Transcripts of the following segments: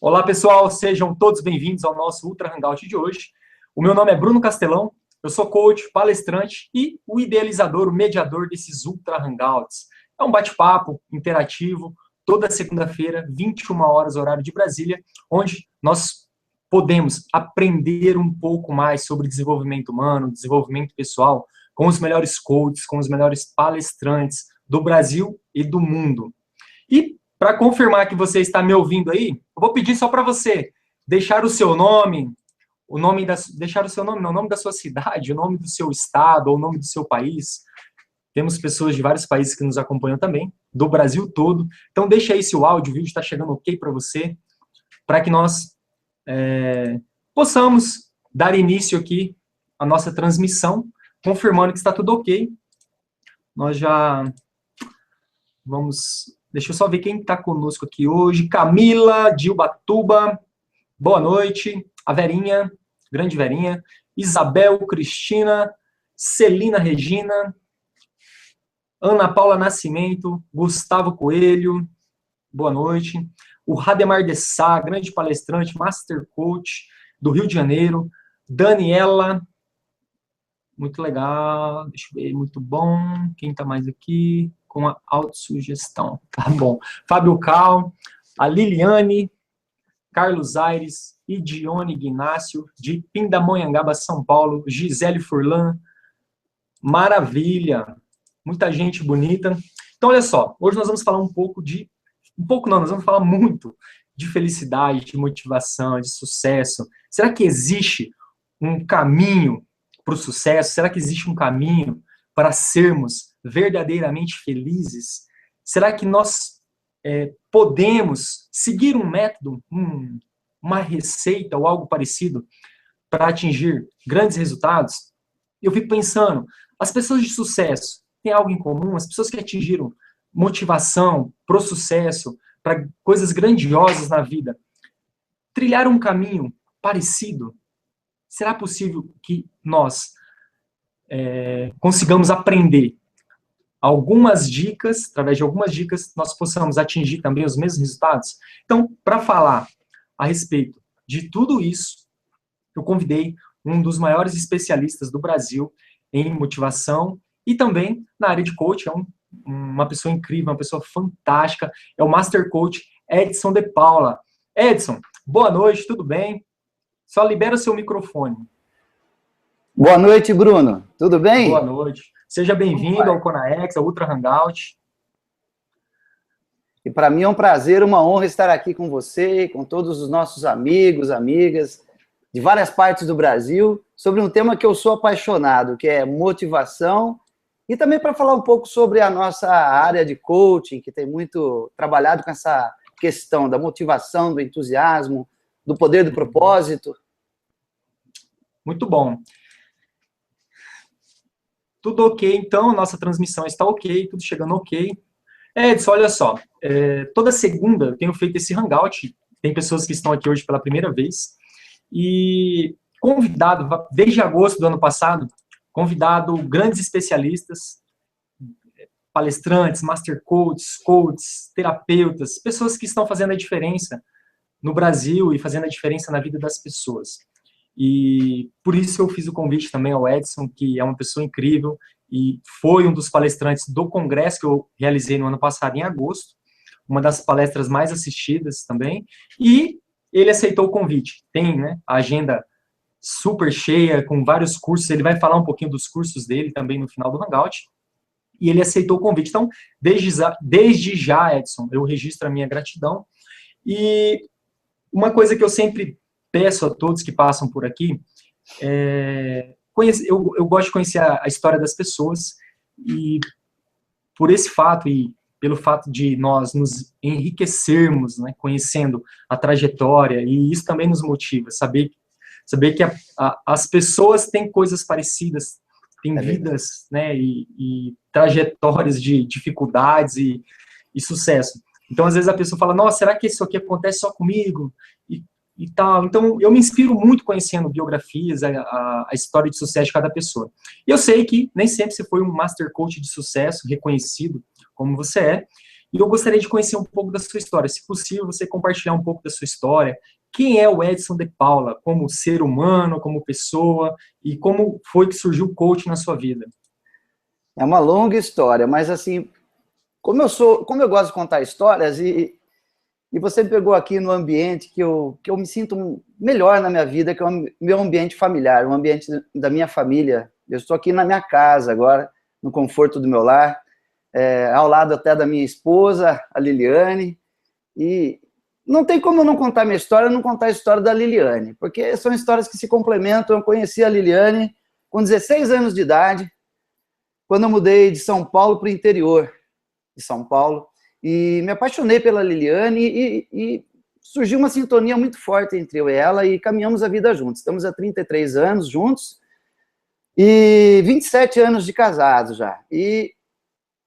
Olá, pessoal, sejam todos bem-vindos ao nosso Ultra Hangout de hoje. O meu nome é Bruno Castelão, eu sou coach, palestrante e o idealizador, o mediador desses Ultra Hangouts. É um bate-papo interativo, toda segunda-feira, 21 horas, horário de Brasília, onde nós podemos aprender um pouco mais sobre desenvolvimento humano, desenvolvimento pessoal, com os melhores coaches, com os melhores palestrantes do Brasil e do mundo. E para confirmar que você está me ouvindo aí, eu vou pedir só para você deixar o seu nome, deixar o seu nome, não, o nome da sua cidade, o nome do seu estado ou o nome do seu país. Temos pessoas de vários países que nos acompanham também, do Brasil todo. Então deixa aí se o áudio, o vídeo está chegando ok para você, para que nós possamos dar início aqui à nossa transmissão, confirmando que está tudo ok. Nós já vamos... Deixa eu só ver quem está conosco aqui hoje. Camila, de Ubatuba, boa noite. A Verinha, grande Verinha. Isabel, Cristina, Celina Regina, Ana Paula Nascimento, Gustavo Coelho, boa noite. O Rademar de Sá, grande palestrante, Master Coach do Rio de Janeiro. Daniela, muito legal, deixa eu ver, muito bom. Quem está mais aqui? Com a autossugestão. Tá bom. Fábio Cal, a Liliane, Carlos Aires, Idione Ignácio, de Pindamonhangaba, São Paulo, Gisele Furlan, maravilha, muita gente bonita. Então, olha só, hoje nós vamos falar nós vamos falar muito de felicidade, de motivação, de sucesso. Será que existe um caminho para o sucesso? Será que existe um caminho para sermos verdadeiramente felizes? Será que nós podemos seguir um método, uma receita ou algo parecido para atingir grandes resultados? Eu fico pensando, as pessoas de sucesso têm algo em comum? As pessoas que atingiram motivação para o sucesso, para coisas grandiosas na vida, trilharam um caminho parecido? Será possível que nós consigamos aprender algumas dicas, através de algumas dicas, nós possamos atingir também os mesmos resultados? Então, para falar a respeito de tudo isso, eu convidei um dos maiores especialistas do Brasil em motivação e também na área de coach. É uma pessoa incrível, uma pessoa fantástica, é o Master Coach Edson de Paula. Edson, boa noite, tudo bem? Só libera o seu microfone. Boa noite, Bruno. Tudo bem? Boa noite. Seja bem-vindo ao Conaex, ao Ultra Hangout. E para mim é um prazer, uma honra estar aqui com você, com todos os nossos amigos, amigas, de várias partes do Brasil, sobre um tema que eu sou apaixonado, que é motivação, e também para falar um pouco sobre a nossa área de coaching, que tem muito trabalhado com essa questão da motivação, do entusiasmo, do poder do propósito. Muito bom. Tudo ok, então, a nossa transmissão está ok, tudo chegando ok. Edson, olha só, toda segunda eu tenho feito esse hangout, tem pessoas que estão aqui hoje pela primeira vez, e convidado, desde agosto do ano passado, convidado grandes especialistas, palestrantes, master coaches, terapeutas, pessoas que estão fazendo a diferença no Brasil e fazendo a diferença na vida das pessoas. E por isso eu fiz o convite também ao Edson, que é uma pessoa incrível e foi um dos palestrantes do congresso que eu realizei no ano passado, em agosto, uma das palestras mais assistidas também, e ele aceitou o convite. Tem, né, a agenda super cheia, com vários cursos, ele vai falar um pouquinho dos cursos dele também no final do Hangout, e ele aceitou o convite. Então, desde já, Edson, eu registro a minha gratidão, e uma coisa que eu sempre peço a todos que passam por aqui, eu gosto de conhecer a história das pessoas, e por esse fato, e pelo fato de nós nos enriquecermos, né, conhecendo a trajetória, e isso também nos motiva, saber que as pessoas têm coisas parecidas, têm vidas, né, e trajetórias de dificuldades e sucesso. Então, às vezes a pessoa fala, nossa, será que isso aqui acontece só comigo? E tal. Então, eu me inspiro muito conhecendo biografias, a história de sucesso de cada pessoa. E eu sei que nem sempre você foi um Master Coach de sucesso, reconhecido como você é, E eu gostaria de conhecer um pouco da sua história. Se possível, você compartilhar um pouco da sua história. Quem é o Edson de Paula, como ser humano, como pessoa, e como foi que surgiu o coach na sua vida? É uma longa história, mas assim, como eu gosto de contar histórias, e você me pegou aqui no ambiente que eu me sinto melhor na minha vida, que é o meu ambiente familiar, o ambiente da minha família. Eu estou aqui na minha casa agora, no conforto do meu lar, ao lado até da minha esposa, a Liliane, e não tem como eu não contar minha história, não contar a história da Liliane, porque são histórias que se complementam. Eu conheci a Liliane com 16 anos de idade, quando eu mudei de São Paulo para o interior de São Paulo, e me apaixonei pela Liliane e surgiu uma sintonia muito forte entre eu e ela, e caminhamos a vida juntos. Estamos há 33 anos juntos e 27 anos de casados já. E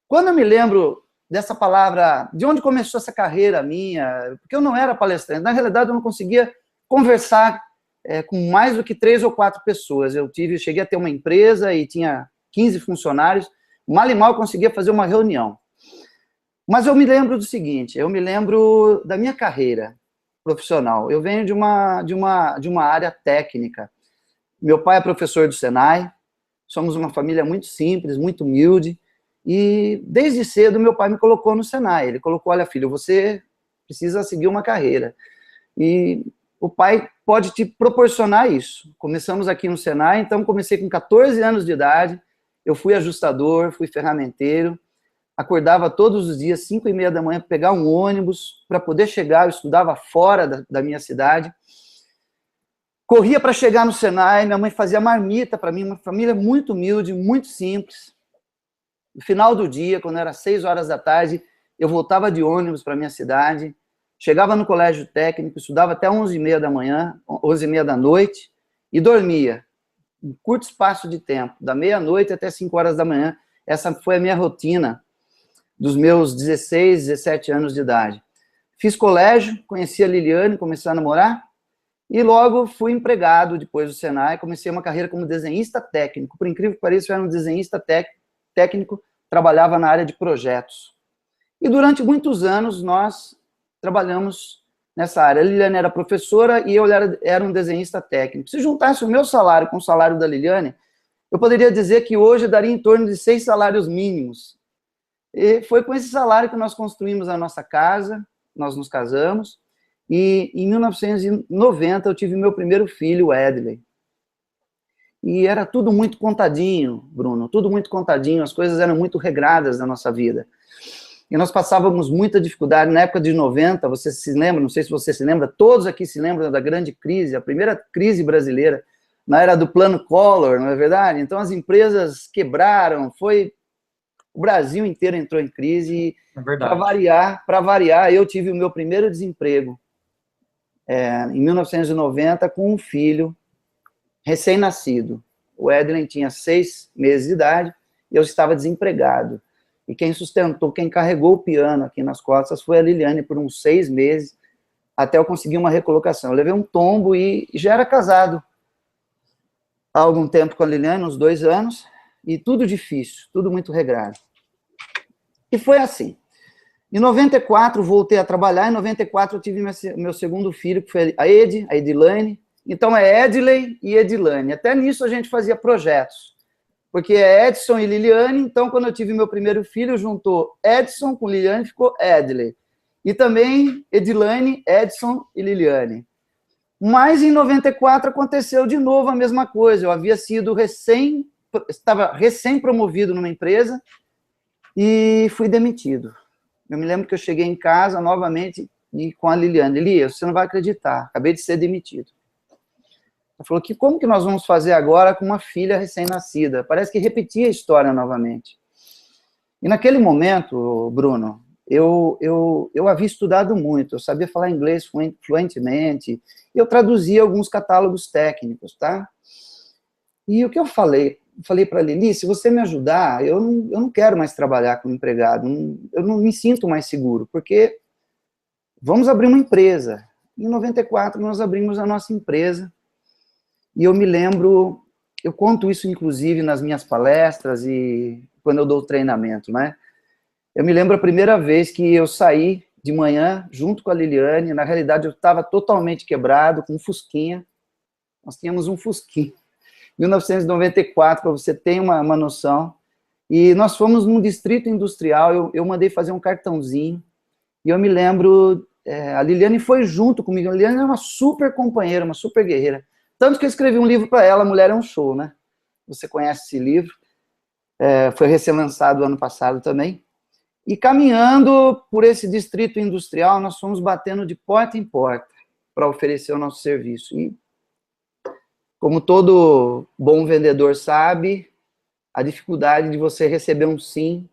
quando eu me lembro dessa palavra, de onde começou essa carreira minha, porque eu não era palestrante, na realidade eu não conseguia conversar com mais do que 3 ou 4 pessoas. Cheguei a ter uma empresa e tinha 15 funcionários, mal e mal conseguia fazer uma reunião. Mas eu me lembro do seguinte, eu me lembro da minha carreira profissional. Eu venho de uma área técnica. Meu pai é professor do Senai, somos uma família muito simples, muito humilde, e desde cedo meu pai me colocou no Senai. Ele colocou: olha, filho, você precisa seguir uma carreira. E o pai pode te proporcionar isso. Começamos aqui no Senai, então comecei com 14 anos de idade, eu fui ajustador, fui ferramenteiro, acordava todos os dias, 5h30 da manhã, para pegar um ônibus, para poder chegar. Eu estudava fora da minha cidade, corria para chegar no Senai, minha mãe fazia marmita para mim, uma família muito humilde, muito simples. No final do dia, quando era 6 horas da tarde, eu voltava de ônibus para minha cidade, chegava no colégio técnico, estudava até 11h30 da manhã, 11h30 da noite, e dormia um curto espaço de tempo, da meia-noite até 5 horas da manhã. Essa foi a minha rotina dos meus 16, 17 anos de idade. Fiz colégio, conheci a Liliane, comecei a namorar, e logo fui empregado depois do Senai. Comecei uma carreira como desenhista técnico. Por incrível que pareça, eu era um desenhista técnico, trabalhava na área de projetos. E durante muitos anos nós trabalhamos nessa área. A Liliane era professora e eu era um desenhista técnico. Se juntasse o meu salário com o salário da Liliane, eu poderia dizer que hoje daria em torno de 6 salários mínimos. E foi com esse salário que nós construímos a nossa casa, nós nos casamos, e em 1990 eu tive meu primeiro filho, o Edley. E era tudo muito contadinho, Bruno, tudo muito contadinho, as coisas eram muito regradas na nossa vida. E nós passávamos muita dificuldade. Na época de 90, você se lembra, não sei se você se lembra, todos aqui se lembram da grande crise, a primeira crise brasileira, na era do Plano Collor, não é verdade? Então as empresas quebraram, o Brasil inteiro entrou em crise. É verdade. Para variar, eu tive o meu primeiro desemprego em 1990 com um filho recém-nascido. O Edlen tinha 6 meses de idade e eu estava desempregado. E quem sustentou, quem carregou o piano aqui nas costas foi a Liliane por uns 6 meses, até eu conseguir uma recolocação. Eu levei um tombo e já era casado há algum tempo com a Liliane, uns 2 anos, e tudo difícil, tudo muito regrado. E foi assim. Em 94, voltei a trabalhar. Em 94, eu tive meu segundo filho, que foi a Edilane. Então, é Edley e Edilane. Até nisso a gente fazia projetos. Porque é Edson e Liliane, então, quando eu tive meu primeiro filho, juntou Edson com Liliane, ficou Edley. E também Edilane, Edson e Liliane. Mas, em 94, aconteceu de novo a mesma coisa. Eu havia sido estava recém-promovido numa empresa e fui demitido. Eu me lembro que eu cheguei em casa novamente e com a Liliane. Lilia, você não vai acreditar, acabei de ser demitido. Ela falou: como que nós vamos fazer agora com uma filha recém-nascida? Parece que repetia a história novamente. E naquele momento, Bruno, eu havia estudado muito, eu sabia falar inglês fluentemente, eu traduzia alguns catálogos técnicos, tá? E o que eu falei para a Lili: se você me ajudar, eu não quero mais trabalhar como empregado, eu não me sinto mais seguro, porque vamos abrir uma empresa. Em 94, nós abrimos a nossa empresa, e eu me lembro, eu conto isso inclusive nas minhas palestras e quando eu dou treinamento, né? Eu me lembro a primeira vez que eu saí de manhã, junto com a Liliane, na realidade eu estava totalmente quebrado, com um Fusquinha, nós tínhamos um Fusquinha, 1994, para você ter uma noção, e nós fomos num distrito industrial, eu mandei fazer um cartãozinho, e eu me lembro, a Liliane foi junto comigo, a Liliane é uma super companheira, uma super guerreira, tanto que eu escrevi um livro para ela, Mulher é um Show, né? Você conhece esse livro, foi recém-lançado ano passado também, e caminhando por esse distrito industrial, nós fomos batendo de porta em porta para oferecer o nosso serviço. E, como todo bom vendedor sabe, a dificuldade de você receber um sim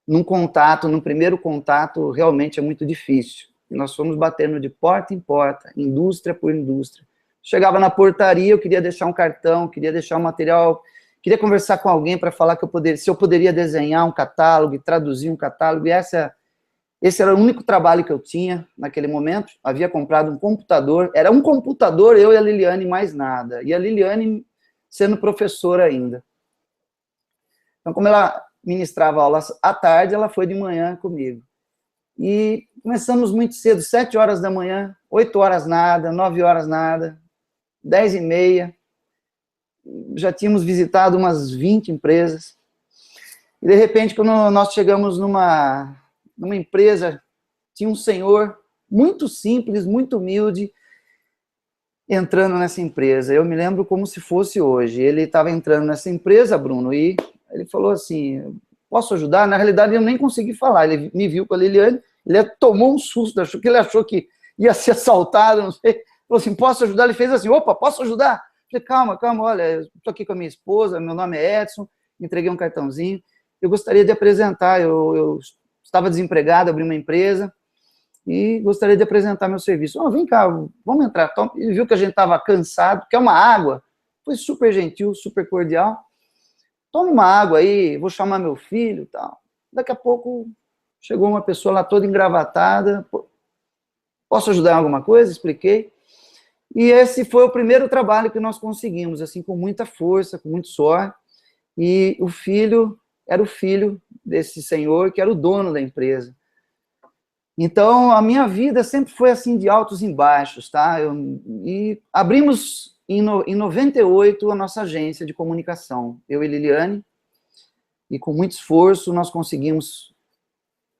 num contato, num primeiro contato, realmente é muito difícil. E nós fomos batendo de porta em porta, indústria por indústria. Chegava na portaria, eu queria deixar um cartão, queria deixar um material, queria conversar com alguém para falar que se eu poderia desenhar um catálogo e traduzir um catálogo, e esse era o único trabalho que eu tinha naquele momento. Havia comprado um computador, era um computador, eu e a Liliane, mais nada. E a Liliane sendo professora ainda. Então, como ela ministrava aulas à tarde, ela foi de manhã comigo. E começamos muito cedo, 7 horas da manhã, 8 horas nada, 9 horas nada, 10h30. Já tínhamos visitado umas 20 empresas. E, de repente, quando nós chegamos numa empresa, tinha um senhor muito simples, muito humilde, entrando nessa empresa. Eu me lembro como se fosse hoje. Ele estava entrando nessa empresa, Bruno, e ele falou assim, posso ajudar? Na realidade, eu nem consegui falar. Ele me viu com a Liliane, ele tomou um susto, ele achou que ia ser assaltado, não sei. Falou assim, posso ajudar? Ele fez assim, opa, posso ajudar? Eu falei, calma, olha, estou aqui com a minha esposa, meu nome é Edson, entreguei um cartãozinho, eu gostaria de apresentar, eu estava desempregado, abri uma empresa, e gostaria de apresentar meu serviço. Oh, vem cá, vamos entrar. Ele viu que a gente estava cansado, quer uma água? Foi super gentil, super cordial. Toma uma água aí, vou chamar meu filho e tal. Daqui a pouco chegou uma pessoa lá toda engravatada. Posso ajudar em alguma coisa? Expliquei. E esse foi o primeiro trabalho que nós conseguimos, assim, com muita força, com muito suor. E o filho era o filho desse senhor, que era o dono da empresa. Então, a minha vida sempre foi assim, de altos e baixos, tá? E abrimos em 98 a nossa agência de comunicação, eu e Liliane, e com muito esforço nós conseguimos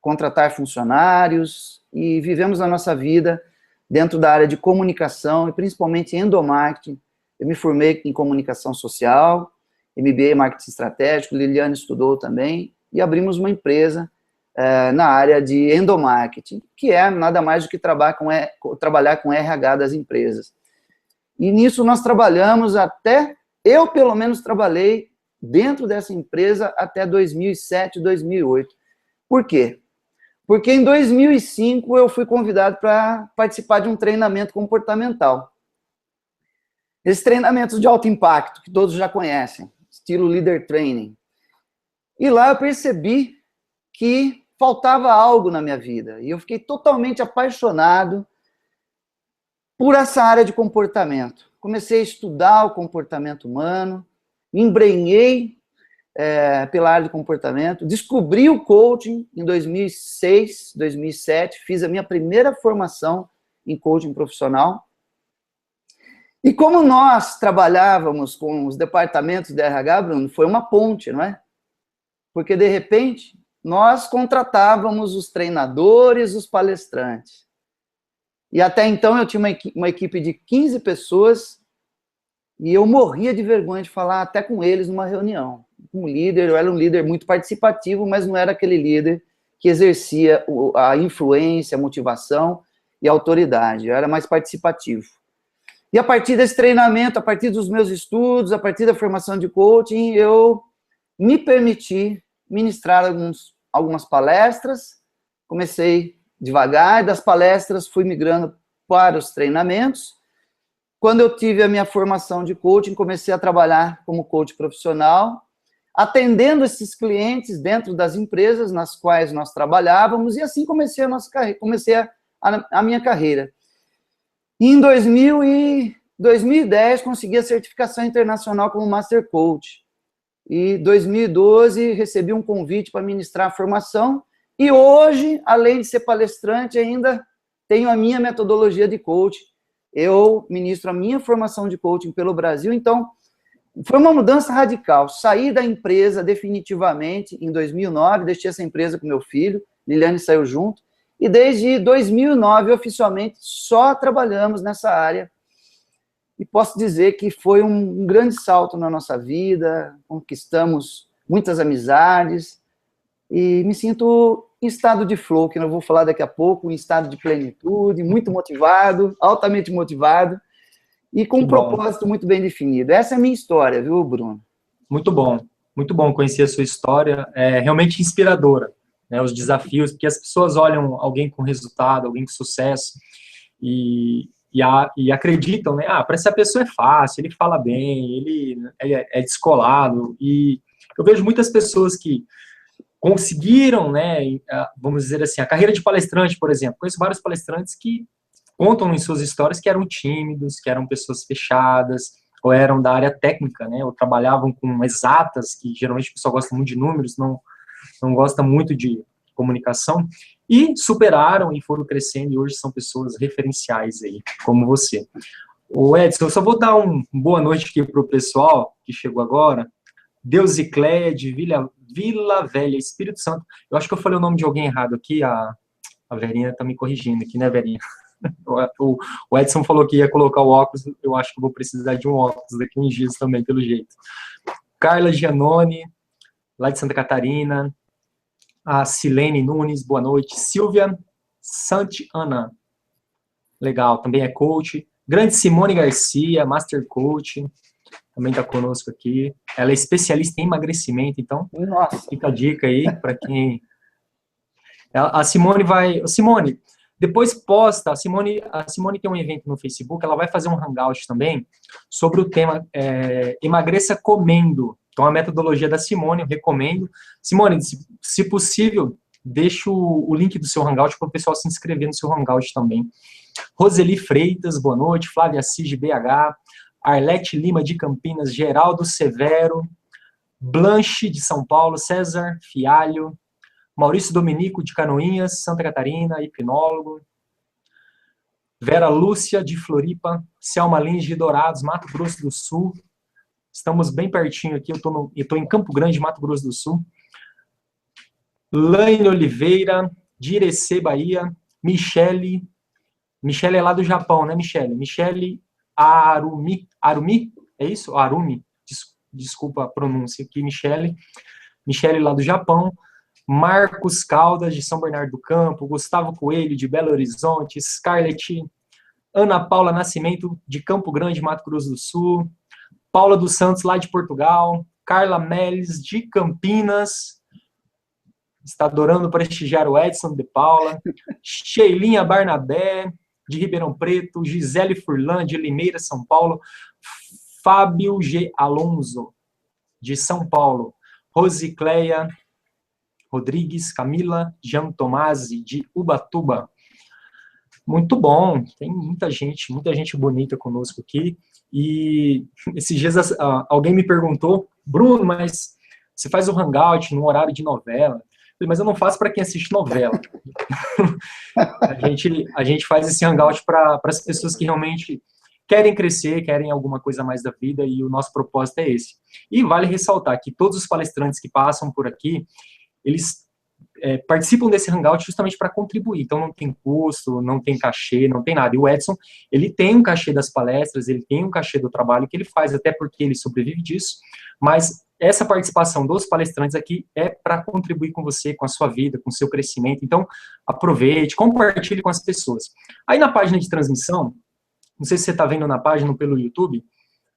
contratar funcionários e vivemos a nossa vida dentro da área de comunicação e principalmente endomarketing. Eu me formei em comunicação social, MBA em marketing estratégico, Liliane estudou também, e abrimos uma empresa na área de endomarketing, que é nada mais do que trabalhar com RH das empresas. E nisso nós trabalhamos eu pelo menos trabalhei dentro dessa empresa até 2007, 2008. Por quê? Porque em 2005 eu fui convidado para participar de um treinamento comportamental. Esses treinamentos de alto impacto, que todos já conhecem, estilo Leader Training. E lá eu percebi que faltava algo na minha vida. E eu fiquei totalmente apaixonado por essa área de comportamento. Comecei a estudar o comportamento humano, me embrenhei pela área de comportamento, descobri o coaching em 2006, 2007, fiz a minha primeira formação em coaching profissional. E como nós trabalhávamos com os departamentos de RH, Bruno, foi uma ponte, não é? Porque, de repente, nós contratávamos os treinadores, os palestrantes. E até então eu tinha uma equipe de 15 pessoas e eu morria de vergonha de falar até com eles numa reunião. Como líder, eu era um líder muito participativo, mas não era aquele líder que exercia a influência, a motivação e a autoridade. Eu era mais participativo. E a partir desse treinamento, a partir dos meus estudos, a partir da formação de coaching, eu me permiti ministrar algumas palestras, comecei devagar, das palestras fui migrando para os treinamentos. Quando eu tive a minha formação de coaching, comecei a trabalhar como coach profissional, atendendo esses clientes dentro das empresas nas quais nós trabalhávamos, e assim comecei a minha carreira. E em 2010, consegui a certificação internacional como Master Coach. E em 2012, recebi um convite para ministrar a formação, E hoje, além de ser palestrante, ainda tenho a minha metodologia de coaching. Eu ministro a minha formação de coaching pelo Brasil, então foi uma mudança radical. Saí da empresa definitivamente em 2009, deixei essa empresa com meu filho, Liliane saiu junto, e desde 2009, oficialmente, só trabalhamos nessa área. E posso dizer que foi um grande salto na nossa vida, conquistamos muitas amizades, e me sinto em estado de flow, que eu vou falar daqui a pouco, em estado de plenitude, muito motivado, altamente motivado, e com um propósito muito bem definido. Essa é a minha história, viu, Bruno? Muito bom conhecer a sua história, é realmente inspiradora, né, os desafios, porque as pessoas olham alguém com resultado, alguém com sucesso, e acreditam, né, para essa pessoa é fácil, ele fala bem, ele é descolado, e eu vejo muitas pessoas que conseguiram, né, vamos dizer assim, a carreira de palestrante, por exemplo, conheço vários palestrantes que contam em suas histórias que eram tímidos, que eram pessoas fechadas, ou eram da área técnica, né, ou trabalhavam com exatas, que geralmente o pessoal gosta muito de números, não gosta muito de comunicação, e superaram e foram crescendo, e hoje são pessoas referenciais aí, como você. O Edson, eu só vou dar uma boa noite aqui para o pessoal que chegou agora. Deusicléia de Vila Velha, Espírito Santo. Eu acho que eu falei o nome de alguém errado aqui, a Verinha está me corrigindo aqui, né, Verinha? O Edson falou que ia colocar o óculos, eu acho que eu vou precisar de um óculos daqui a uns dias também, pelo jeito. Carla Giannone, lá de Santa Catarina. A Silene Nunes, boa noite. Silvia Santiana, legal, também é coach. Grande Simone Garcia, Master Coach, também está conosco aqui. Ela é especialista em emagrecimento, então fica a dica aí para quem... A Simone vai... Simone, depois posta, a Simone tem um evento no Facebook, ela vai fazer um hangout também sobre o tema emagreça comendo. Então, a metodologia da Simone, eu recomendo. Simone, se possível, deixa o link do seu hangout para o pessoal se inscrever no seu hangout também. Roseli Freitas, boa noite. Flávia Assis, de BH. Arlete Lima, de Campinas. Geraldo Severo. Blanche, de São Paulo. César Fialho. Maurício Dominico, de Canoinhas, Santa Catarina, hipnólogo. Vera Lúcia, de Floripa. Selma Lins, de Dourados, Mato Grosso do Sul. Estamos bem pertinho aqui, eu estou em Campo Grande, Mato Grosso do Sul. Laine Oliveira, de Irecê, Bahia. Michele é lá do Japão, né, Michele? Michele Arumi, é isso? Arumi, desculpa a pronúncia aqui, Michele lá do Japão. Marcos Caldas, de São Bernardo do Campo. Gustavo Coelho, de Belo Horizonte. Scarlett, Ana Paula Nascimento, de Campo Grande, Mato Grosso do Sul. Paula dos Santos, lá de Portugal. Carla Meles, de Campinas. Está adorando prestigiar o Edson de Paula. Sheilinha Barnabé, de Ribeirão Preto. Gisele Furlan, de Limeira, São Paulo. Fábio G. Alonso, de São Paulo. Rosicléia Rodrigues, Camila Jean Tomasi, de Ubatuba. Muito bom, tem muita gente bonita conosco aqui. E esses dias alguém me perguntou, Bruno, mas você faz o hangout no horário de novela? Mas eu não faço para quem assiste novela. a gente faz esse hangout para as pessoas que realmente querem crescer, querem alguma coisa a mais da vida, e o nosso propósito é esse. E vale ressaltar que todos os palestrantes que passam por aqui, eles participam desse hangout justamente para contribuir, então não tem custo, não tem cachê, não tem nada. E o Edson, ele tem um cachê das palestras, ele tem um cachê do trabalho que ele faz, até porque ele sobrevive disso, mas essa participação dos palestrantes aqui é para contribuir com você, com a sua vida, com o seu crescimento. Então, aproveite, compartilhe com as pessoas. Aí na página de transmissão, não sei se você está vendo na página ou pelo YouTube,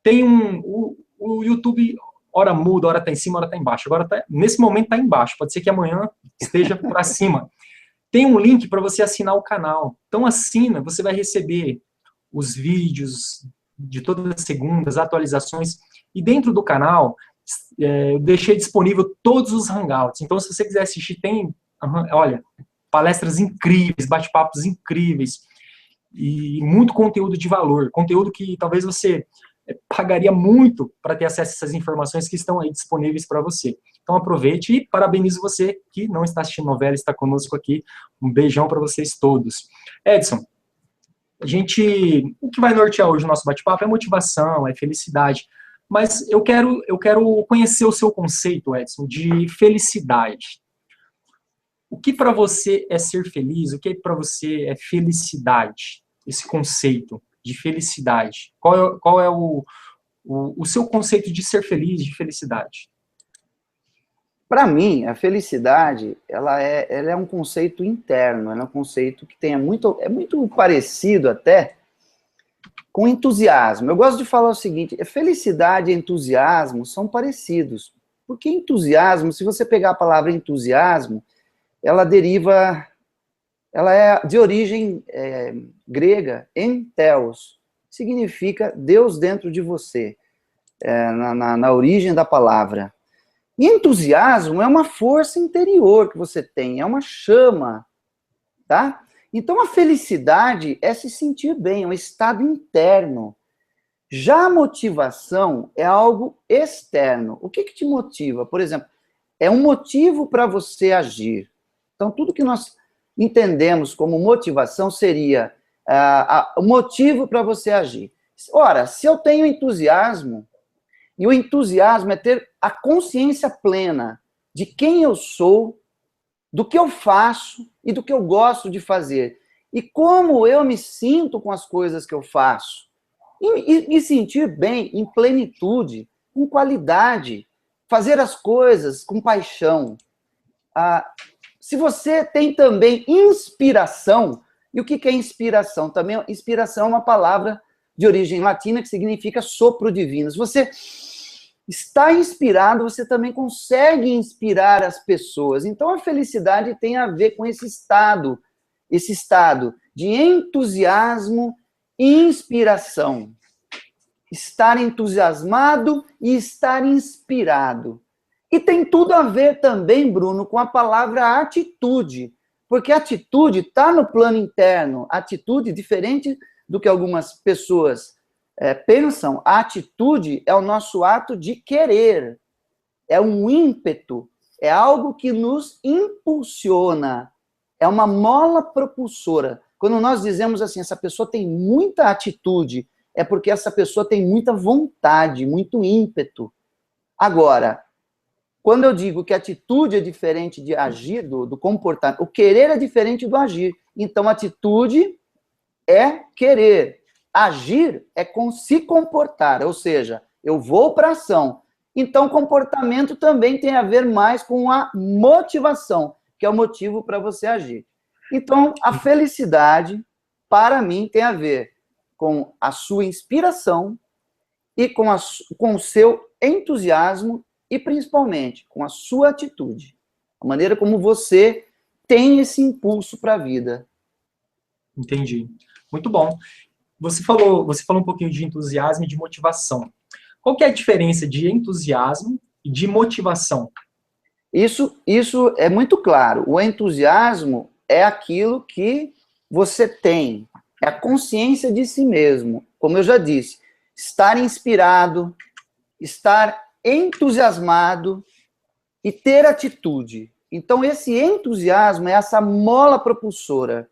tem o YouTube... hora muda, hora está em cima, hora está embaixo. Agora, nesse momento, está embaixo. Pode ser que amanhã esteja para cima. Tem um link para você assinar o canal. Então, assina, você vai receber os vídeos de todas as segundas, atualizações. E dentro do canal, eu deixei disponível todos os hangouts. Então, se você quiser assistir, tem, olha, palestras incríveis, bate-papos incríveis. E muito conteúdo de valor. Conteúdo que talvez você... pagaria muito para ter acesso a essas informações que estão aí disponíveis para você. Então aproveite e parabenizo você que não está assistindo novela, está conosco aqui. Um beijão para vocês todos. Edson, o que vai nortear hoje o nosso bate-papo é motivação, é felicidade. Mas eu quero conhecer o seu conceito, Edson, de felicidade. O que para você é ser feliz? O que para você é felicidade? Esse conceito de felicidade. Qual é o seu conceito de ser feliz, de felicidade? Para mim, a felicidade, ela é um conceito interno, ela é um conceito que é muito parecido até com entusiasmo. Eu gosto de falar o seguinte, felicidade e entusiasmo são parecidos, porque entusiasmo, se você pegar a palavra entusiasmo, ela é de origem grega, entheos, significa Deus dentro de você, na origem da palavra. E entusiasmo é uma força interior que você tem, é uma chama, tá? Então a felicidade é se sentir bem, é um estado interno. Já a motivação é algo externo. O que te motiva? Por exemplo, é um motivo para você agir. Então tudo que nós entendemos como motivação seria o motivo para você agir. Ora, se eu tenho entusiasmo, e o entusiasmo é ter a consciência plena de quem eu sou, do que eu faço e do que eu gosto de fazer. E como eu me sinto com as coisas que eu faço. E me sentir bem, em plenitude, com qualidade. Fazer as coisas com paixão. Se você tem também inspiração, e o que é inspiração? Também inspiração é uma palavra de origem latina que significa sopro divino. Se você está inspirado, você também consegue inspirar as pessoas. Então, a felicidade tem a ver com esse estado de entusiasmo e inspiração. Estar entusiasmado e estar inspirado. E tem tudo a ver também, Bruno, com a palavra atitude, porque atitude está no plano interno. Atitude, diferente do que algumas pessoas pensam, a atitude é o nosso ato de querer, é um ímpeto, é algo que nos impulsiona, é uma mola propulsora. Quando nós dizemos assim, essa pessoa tem muita atitude, é porque essa pessoa tem muita vontade, muito ímpeto. Agora, quando eu digo que atitude é diferente de agir, do comportamento, o querer é diferente do agir. Então, atitude é querer. Agir é se comportar, ou seja, eu vou para a ação. Então, comportamento também tem a ver mais com a motivação, que é o motivo para você agir. Então, a felicidade, para mim, tem a ver com a sua inspiração e com o seu entusiasmo e, principalmente, com a sua atitude. A maneira como você tem esse impulso para a vida. Entendi. Muito bom. Você falou um pouquinho de entusiasmo e de motivação. Qual que é a diferença de entusiasmo e de motivação? Isso é muito claro. O entusiasmo é aquilo que você tem, é a consciência de si mesmo. Como eu já disse, estar inspirado, estar entusiasmado e ter atitude. Então, esse entusiasmo é essa mola propulsora.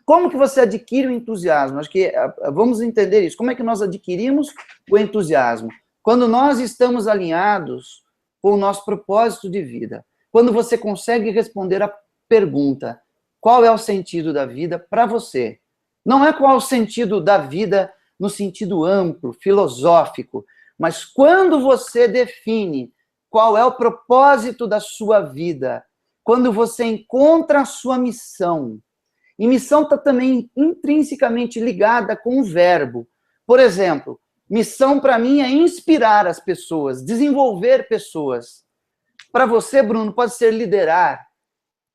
Como que você adquire o entusiasmo? Acho que vamos entender isso. Como é que nós adquirimos o entusiasmo? Quando nós estamos alinhados com o nosso propósito de vida. Quando você consegue responder a pergunta, qual é o sentido da vida para você? Não é qual é o sentido da vida no sentido amplo, filosófico, mas quando você define qual é o propósito da sua vida, quando você encontra a sua missão. E missão está também intrinsecamente ligada com o verbo. Por exemplo, missão para mim é inspirar as pessoas, desenvolver pessoas. Para você, Bruno, pode ser liderar.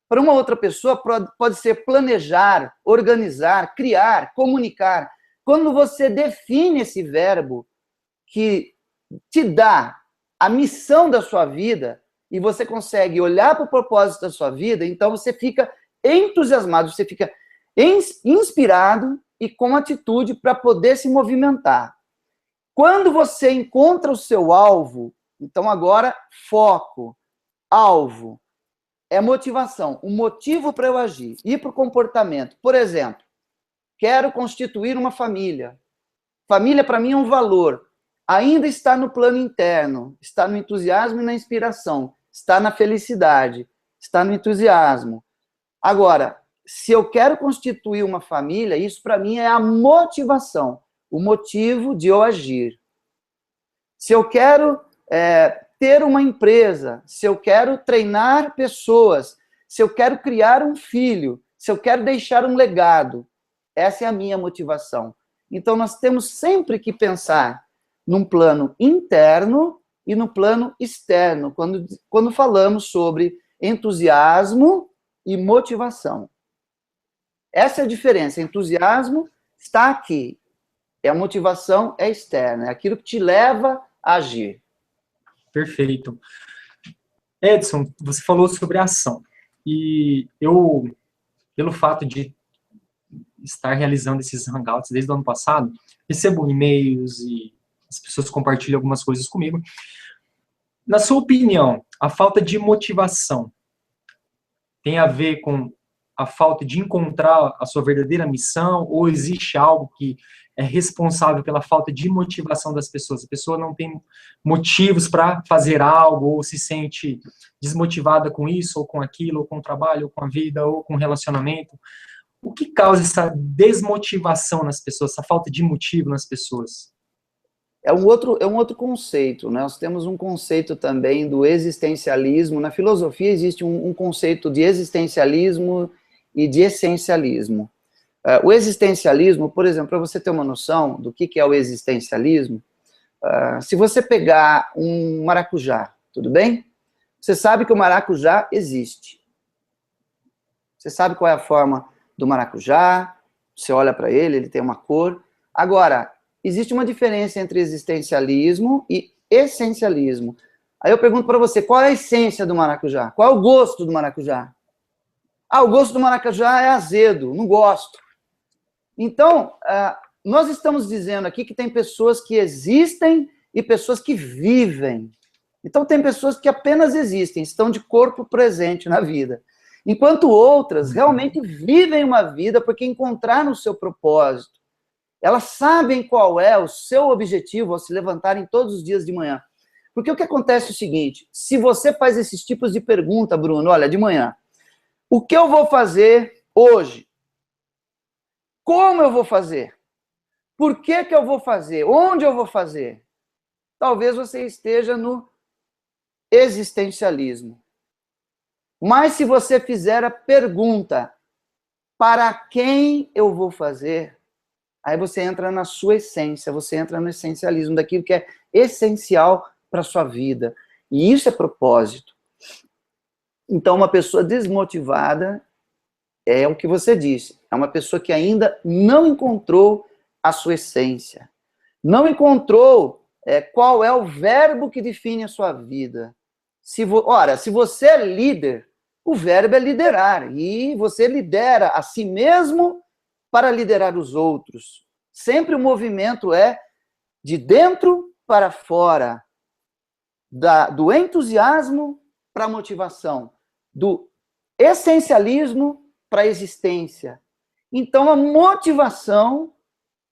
Para uma outra pessoa, pode ser planejar, organizar, criar, comunicar. Quando você define esse verbo que te dá a missão da sua vida e você consegue olhar para o propósito da sua vida, então você fica entusiasmado, você fica inspirado e com atitude para poder se movimentar. Quando você encontra o seu alvo, Então, agora, foco, alvo, é motivação, o motivo para eu agir. Ir para o comportamento. Por exemplo, quero constituir uma família. Família, para mim, é um valor. Ainda está no plano interno, está no entusiasmo e na inspiração, está na felicidade, está no entusiasmo. Agora, se eu quero constituir uma família, isso para mim é a motivação, o motivo de eu agir. Se eu quero ter uma empresa, se eu quero treinar pessoas, se eu quero criar um filho, se eu quero deixar um legado, essa é a minha motivação. Então, nós temos sempre que pensar num plano interno e no plano externo, quando falamos sobre entusiasmo e motivação. Essa é a diferença. Entusiasmo está aqui. A motivação é externa, é aquilo que te leva a agir. Perfeito. Edson, você falou sobre a ação. E eu, pelo fato de estar realizando esses hangouts desde o ano passado, recebo e-mails e as pessoas compartilham algumas coisas comigo. Na sua opinião, a falta de motivação tem a ver com a falta de encontrar a sua verdadeira missão, ou existe algo que é responsável pela falta de motivação das pessoas? A pessoa não tem motivos para fazer algo, ou se sente desmotivada com isso, ou com aquilo, ou com o trabalho, ou com a vida, ou com o relacionamento. O que causa essa desmotivação nas pessoas, essa falta de motivo nas pessoas? É um outro conceito, né? Nós temos um conceito também do existencialismo. Na filosofia existe um conceito de existencialismo e de essencialismo. O existencialismo, por exemplo, para você ter uma noção do que é o existencialismo, se você pegar um maracujá, tudo bem? Você sabe que o maracujá existe. Você sabe qual é a forma do maracujá, você olha para ele tem uma cor. Agora, existe uma diferença entre existencialismo e essencialismo. Aí eu pergunto para você, qual é a essência do maracujá? Qual é o gosto do maracujá? O gosto do maracujá é azedo, não gosto. Então, nós estamos dizendo aqui que tem pessoas que existem e pessoas que vivem. Então, tem pessoas que apenas existem, estão de corpo presente na vida. Enquanto outras realmente vivem uma vida porque encontraram o seu propósito. Elas sabem qual é o seu objetivo ao se levantarem todos os dias de manhã. Porque o que acontece é o seguinte, se você faz esses tipos de pergunta, Bruno, olha, de manhã, o que eu vou fazer hoje? Como eu vou fazer? Por que eu vou fazer? Onde eu vou fazer? Talvez você esteja no existencialismo. Mas se você fizer a pergunta, para quem eu vou fazer? Aí você entra na sua essência, você entra no essencialismo, daquilo que é essencial para a sua vida. E isso é propósito. Então, uma pessoa desmotivada é o que você disse, é uma pessoa que ainda não encontrou a sua essência, não encontrou qual é o verbo que define a sua vida. Ora, se você é líder, o verbo é liderar, e você lidera a si mesmo para liderar os outros. Sempre o movimento é de dentro para fora, do entusiasmo para a motivação, do essencialismo para a existência. Então, a motivação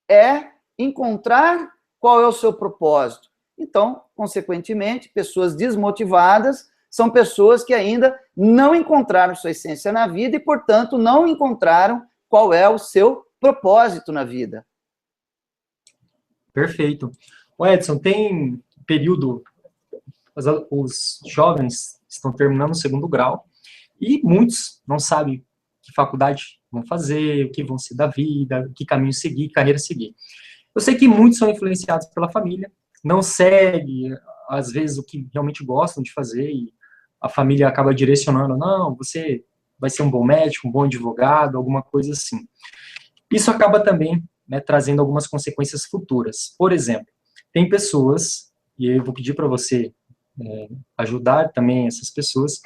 é encontrar qual é o seu propósito. Então, consequentemente, pessoas desmotivadas são pessoas que ainda não encontraram sua essência na vida e, portanto, não encontraram qual é o seu propósito na vida. Perfeito. O Edson, tem período, os jovens estão terminando o segundo grau e muitos não sabem que faculdade vão fazer, o que vão ser da vida, que caminho seguir, que carreira seguir. Eu sei que muitos são influenciados pela família, não seguem, às vezes, o que realmente gostam de fazer e a família acaba direcionando, não, você vai ser um bom médico, um bom advogado, alguma coisa assim. Isso acaba também, né, trazendo algumas consequências futuras. Por exemplo, tem pessoas, e eu vou pedir para você ajudar também essas pessoas,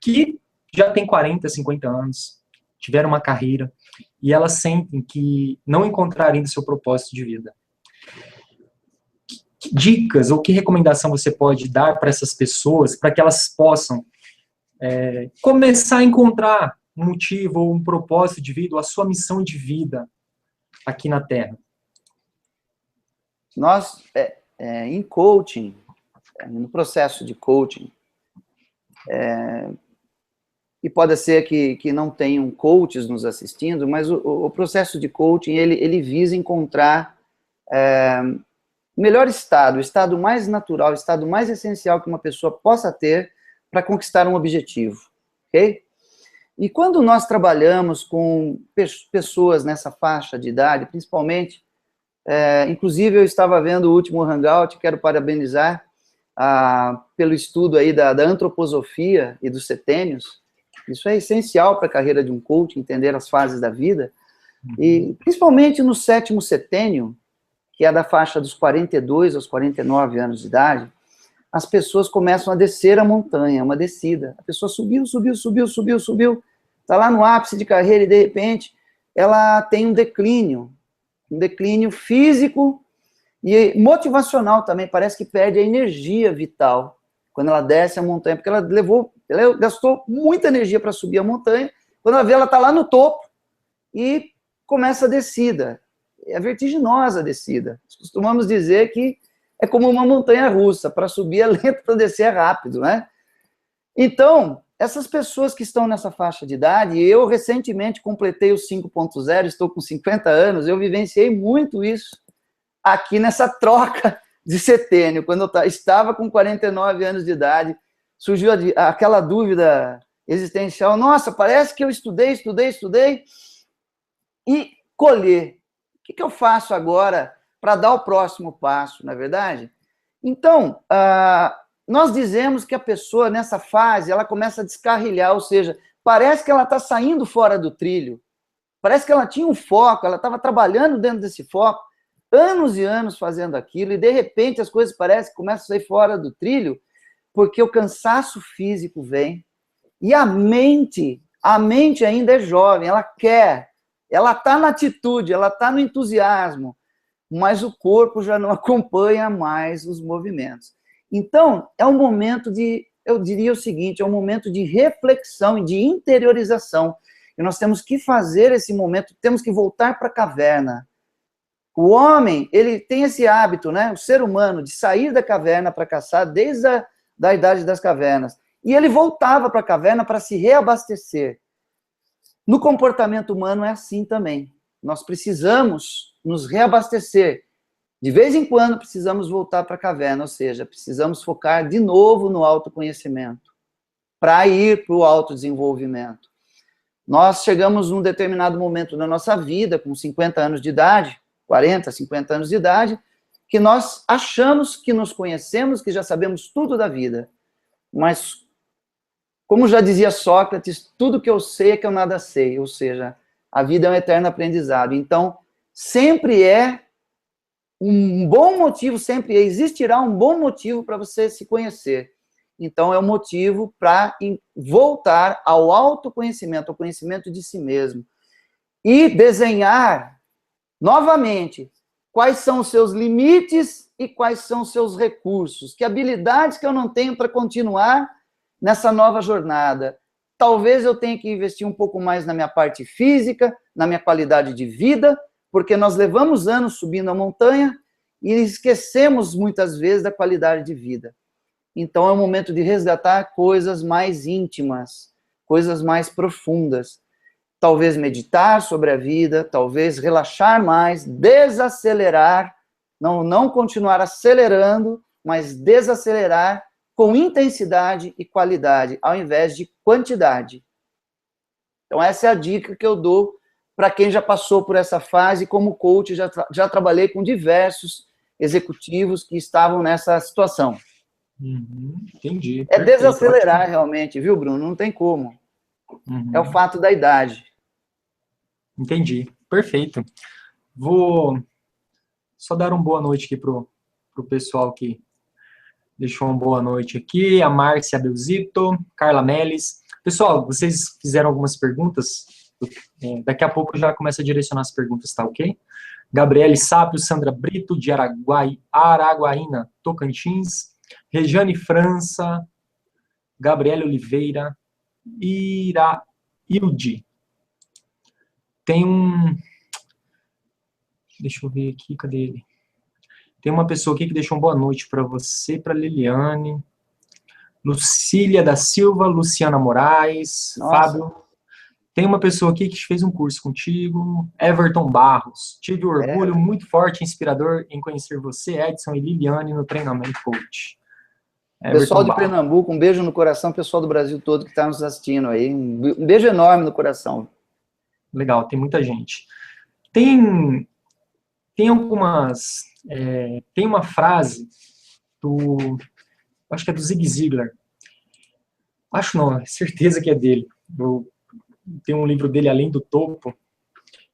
que já têm 40, 50 anos, tiveram uma carreira, e elas sentem que não encontraram ainda seu propósito de vida. que dicas ou que recomendação você pode dar para essas pessoas para que elas possam começar a encontrar um motivo ou um propósito de vida, ou a sua missão de vida aqui na Terra? Nós, em coaching, no processo de coaching, e pode ser que não tenham coaches nos assistindo, mas o processo de coaching, ele visa encontrar o melhor estado, o estado mais natural, o estado mais essencial que uma pessoa possa ter para conquistar um objetivo, ok? E quando nós trabalhamos com pessoas nessa faixa de idade, principalmente, inclusive eu estava vendo o último Hangout, quero parabenizar pelo estudo aí da antroposofia e dos setênios. Isso é essencial para a carreira de um coach, entender as fases da vida, e principalmente no 7º setênio, que é da faixa dos 42 aos 49 anos de idade, as pessoas começam a descer a montanha, uma descida. A pessoa subiu, está lá no ápice de carreira e, de repente, ela tem um declínio físico e motivacional também. Parece que perde a energia vital quando ela desce a montanha, porque ela gastou muita energia para subir a montanha. Quando ela vê, ela está lá no topo e começa a descida. É vertiginosa a descida. Nós costumamos dizer que é como uma montanha russa, para subir é lento, para descer é rápido, né? Então, essas pessoas que estão nessa faixa de idade, eu recentemente completei o 5.0, estou com 50 anos, eu vivenciei muito isso aqui nessa troca de setênio. Quando eu estava com 49 anos de idade, surgiu aquela dúvida existencial, nossa, parece que eu estudei, e colher. O que eu faço agora para dar o próximo passo, não é verdade? Então, nós dizemos que a pessoa, nessa fase, ela começa a descarrilhar, ou seja, parece que ela está saindo fora do trilho, parece que ela tinha um foco, ela estava trabalhando dentro desse foco, anos e anos fazendo aquilo, e de repente as coisas parecem que começam a sair fora do trilho, porque o cansaço físico vem, e a mente ainda é jovem, ela quer, ela está na atitude, ela está no entusiasmo, mas o corpo já não acompanha mais os movimentos. Então, é um momento de, eu diria o seguinte, é um momento de reflexão e de interiorização. E nós temos que fazer esse momento, temos que voltar para a caverna. O homem, ele tem esse hábito, né? O ser humano, de sair da caverna para caçar desde a idade das cavernas. E ele voltava para a caverna para se reabastecer. No comportamento humano é assim também. Nós precisamos nos reabastecer. De vez em quando precisamos voltar para a caverna, ou seja, precisamos focar de novo no autoconhecimento, para ir para o autodesenvolvimento. Nós chegamos num determinado momento da nossa vida, com 50 anos de idade, 40, 50 anos de idade, que nós achamos que nos conhecemos, que já sabemos tudo da vida. Mas, como já dizia Sócrates, tudo que eu sei é que eu nada sei, ou seja, a vida é um eterno aprendizado. Então, sempre existirá um bom motivo para você se conhecer. Então, é um motivo para voltar ao autoconhecimento, ao conhecimento de si mesmo. E desenhar, novamente, quais são os seus limites e quais são os seus recursos. Que habilidades que eu não tenho para continuar nessa nova jornada. Talvez eu tenha que investir um pouco mais na minha parte física, na minha qualidade de vida, porque nós levamos anos subindo a montanha e esquecemos muitas vezes da qualidade de vida. Então é o momento de resgatar coisas mais íntimas, coisas mais profundas. Talvez meditar sobre a vida, talvez relaxar mais, desacelerar, não continuar acelerando, mas desacelerar com intensidade e qualidade, ao invés de quantidade. Então essa é a dica que eu dou para quem já passou por essa fase. Como coach, já trabalhei com diversos executivos que estavam nessa situação. Entendi. É perfeito, desacelerar ótimo. Realmente, viu, Bruno? Não tem como. É o fato da idade. Entendi. Perfeito. Vou só dar uma boa noite aqui pro pessoal que deixou uma boa noite aqui. A Márcia Belzito, Carla Melis. Pessoal, vocês fizeram algumas perguntas. Daqui a pouco eu já começo a direcionar as perguntas, tá ok? Gabriele Sápio, Sandra Brito, de Araguaína, Tocantins, Rejane França, Gabriele Oliveira, Ilde. Tem um... Deixa eu ver aqui, cadê ele? Tem uma pessoa aqui que deixou uma boa noite para você, para Liliane. Lucília da Silva, Luciana Moraes, Nossa. Fábio. Tem uma pessoa aqui que fez um curso contigo, Everton Barros. Tive orgulho muito forte e inspirador em conhecer você, Edson e Liliane, no treinamento coach. Everton Pessoal de Barros. Pernambuco, um beijo no coração, pessoal do Brasil todo que está nos assistindo aí. Um beijo enorme no coração. Legal, tem muita gente. Tem algumas... tem uma frase do... Acho que é do Zig Ziglar. Acho não, certeza que é dele. Tem um livro dele, Além do Topo,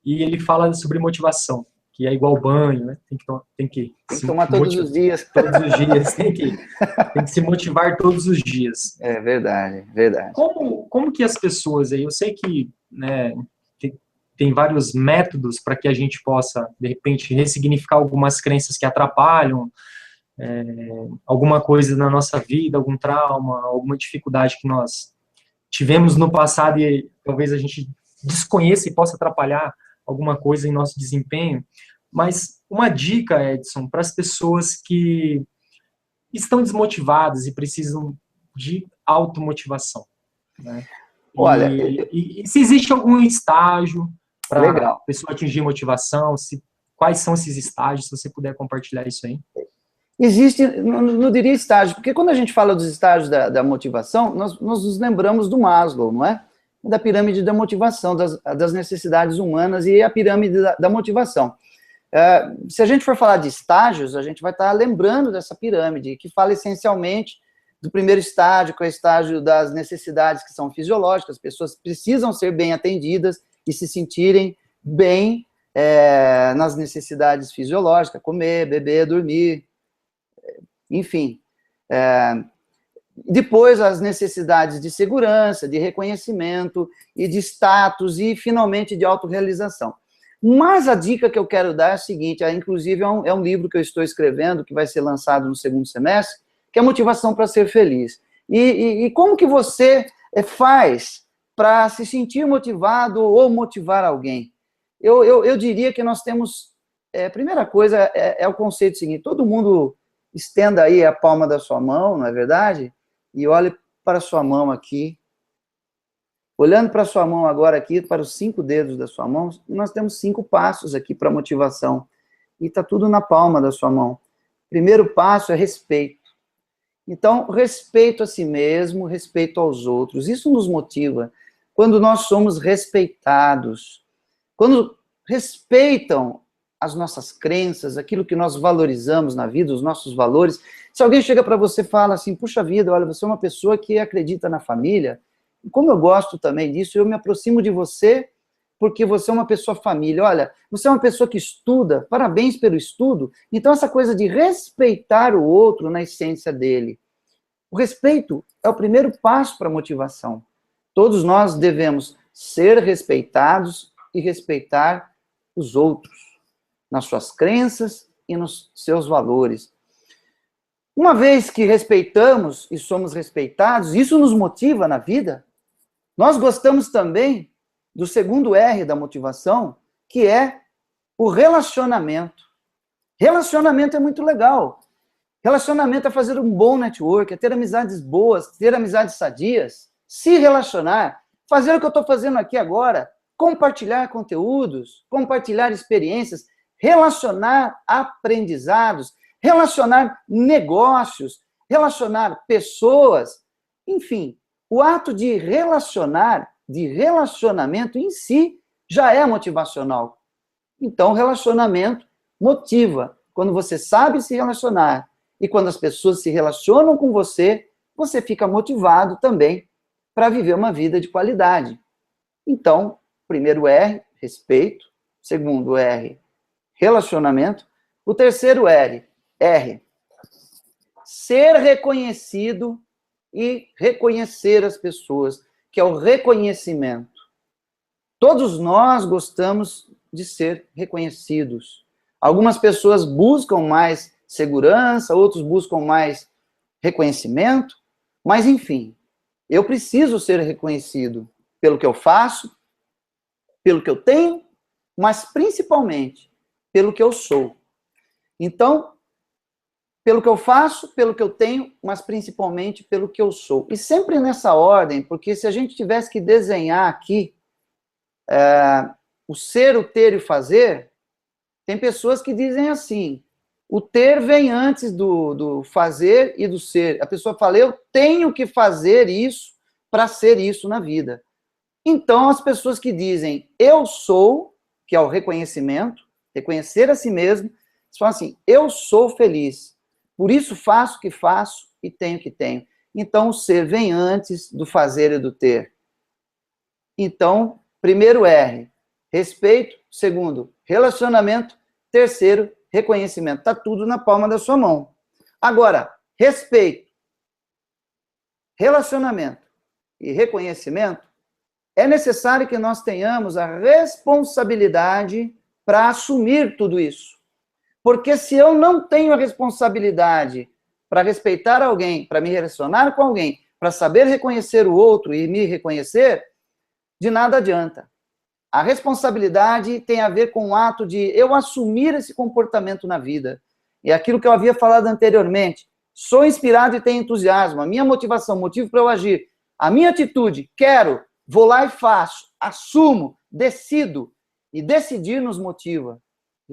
e ele fala sobre motivação, que é igual banho, né? Tem que tomar todos os dias. Todos os dias, tem que se motivar todos os dias. É verdade, verdade. Como que as pessoas aí, eu sei que, né, tem vários métodos para que a gente possa, de repente, ressignificar algumas crenças que atrapalham, alguma coisa na nossa vida, algum trauma, alguma dificuldade que nós tivemos no passado e talvez a gente desconheça e possa atrapalhar alguma coisa em nosso desempenho. Mas uma dica, Edson, para as pessoas que estão desmotivadas e precisam de automotivação, né? Olha, e se existe algum estágio para a legal. pessoa atingir motivação, quais são esses estágios, se você puder compartilhar isso aí. Existe, não diria estágio, porque quando a gente fala dos estágios da motivação, nós nos lembramos do Maslow, não é? Da pirâmide da motivação, das necessidades humanas e a pirâmide da motivação. Se a gente for falar de estágios, a gente vai estar lembrando dessa pirâmide, que fala essencialmente do primeiro estágio, que é o estágio das necessidades que são fisiológicas, as pessoas precisam ser bem atendidas e se sentirem bem nas necessidades fisiológicas, comer, beber, dormir, enfim. Depois, as necessidades de segurança, de reconhecimento e de status e, finalmente, de autorrealização. Mas a dica que eu quero dar é a seguinte, inclusive é um livro que eu estou escrevendo, que vai ser lançado no segundo semestre, que é Motivação para Ser Feliz. E como que você faz para se sentir motivado ou motivar alguém? Eu diria que nós temos... a primeira coisa é o conceito seguinte, todo mundo estenda aí a palma da sua mão, não é verdade? E olhe para a sua mão aqui. Olhando para a sua mão agora aqui, para os 5 dedos da sua mão, nós temos 5 passos aqui para motivação. E está tudo na palma da sua mão. Primeiro passo é respeito. Então, respeito a si mesmo, respeito aos outros. Isso nos motiva. Quando nós somos respeitados, quando respeitam as nossas crenças, aquilo que nós valorizamos na vida, os nossos valores. Se alguém chega para você e fala assim, puxa vida, olha, você é uma pessoa que acredita na família, e como eu gosto também disso, eu me aproximo de você porque você é uma pessoa família. Olha, você é uma pessoa que estuda, parabéns pelo estudo. Então, essa coisa de respeitar o outro na essência dele. O respeito é o primeiro passo para a motivação. Todos nós devemos ser respeitados e respeitar os outros, nas suas crenças e nos seus valores. Uma vez que respeitamos e somos respeitados, isso nos motiva na vida. Nós gostamos também do segundo R da motivação, que é o relacionamento. Relacionamento é muito legal. Relacionamento é fazer um bom network, é ter amizades boas, ter amizades sadias, se relacionar, fazer o que eu estou fazendo aqui agora, compartilhar conteúdos, compartilhar experiências, relacionar aprendizados, relacionar negócios, relacionar pessoas, enfim, o ato de relacionar, de relacionamento em si, já é motivacional. Então, relacionamento motiva. Quando você sabe se relacionar e quando as pessoas se relacionam com você, você fica motivado também para viver uma vida de qualidade. Então, primeiro R, respeito. Segundo R, relacionamento. O terceiro R, ser reconhecido e reconhecer as pessoas, que é o reconhecimento. Todos nós gostamos de ser reconhecidos. Algumas pessoas buscam mais segurança, outros buscam mais reconhecimento, mas, enfim, eu preciso ser reconhecido pelo que eu faço, pelo que eu tenho, mas principalmente pelo que eu sou. Então, pelo que eu faço, pelo que eu tenho, mas principalmente pelo que eu sou. E sempre nessa ordem, porque se a gente tivesse que desenhar aqui o ser, o ter e o fazer, tem pessoas que dizem assim, o ter vem antes do fazer e do ser. A pessoa fala, eu tenho que fazer isso para ser isso na vida. Então, as pessoas que dizem, eu sou, que é o reconhecimento, reconhecer a si mesmo, eles falam assim, eu sou feliz, por isso faço o que faço e tenho o que tenho. Então, o ser vem antes do fazer e do ter. Então, primeiro R, respeito. Segundo, relacionamento. Terceiro, reconhecimento. Está tudo na palma da sua mão. Agora, respeito, relacionamento e reconhecimento, é necessário que nós tenhamos a responsabilidade para assumir tudo isso. Porque se eu não tenho a responsabilidade para respeitar alguém, para me relacionar com alguém, para saber reconhecer o outro e me reconhecer, de nada adianta. A responsabilidade tem a ver com o ato de eu assumir esse comportamento na vida. É aquilo que eu havia falado anteriormente. Sou inspirado e tenho entusiasmo. A minha motivação, motivo para eu agir. A minha atitude, quero, vou lá e faço, assumo, decido. E decidir nos motiva.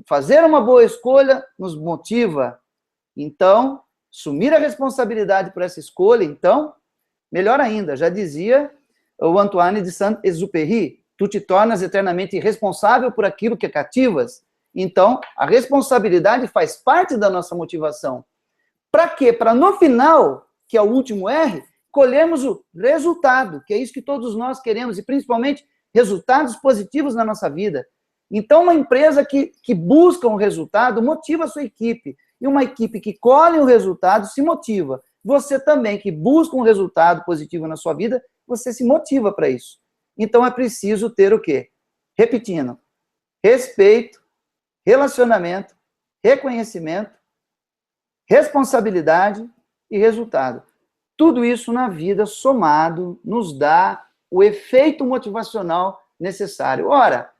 Fazer uma boa escolha nos motiva. Então, assumir a responsabilidade por essa escolha, então, melhor ainda, já dizia o Antoine de Saint-Exupéry, tu te tornas eternamente responsável por aquilo que cativas. Então, a responsabilidade faz parte da nossa motivação. Para quê? Para no final, que é o último R, colhermos o resultado, que é isso que todos nós queremos, e principalmente resultados positivos na nossa vida. Então, uma empresa que busca um resultado motiva a sua equipe. E uma equipe que colhe o resultado se motiva. Você também, que busca um resultado positivo na sua vida, você se motiva para isso. Então, é preciso ter o quê? Repetindo, respeito, relacionamento, reconhecimento, responsabilidade e resultado. Tudo isso na vida somado nos dá o efeito motivacional necessário. Ora,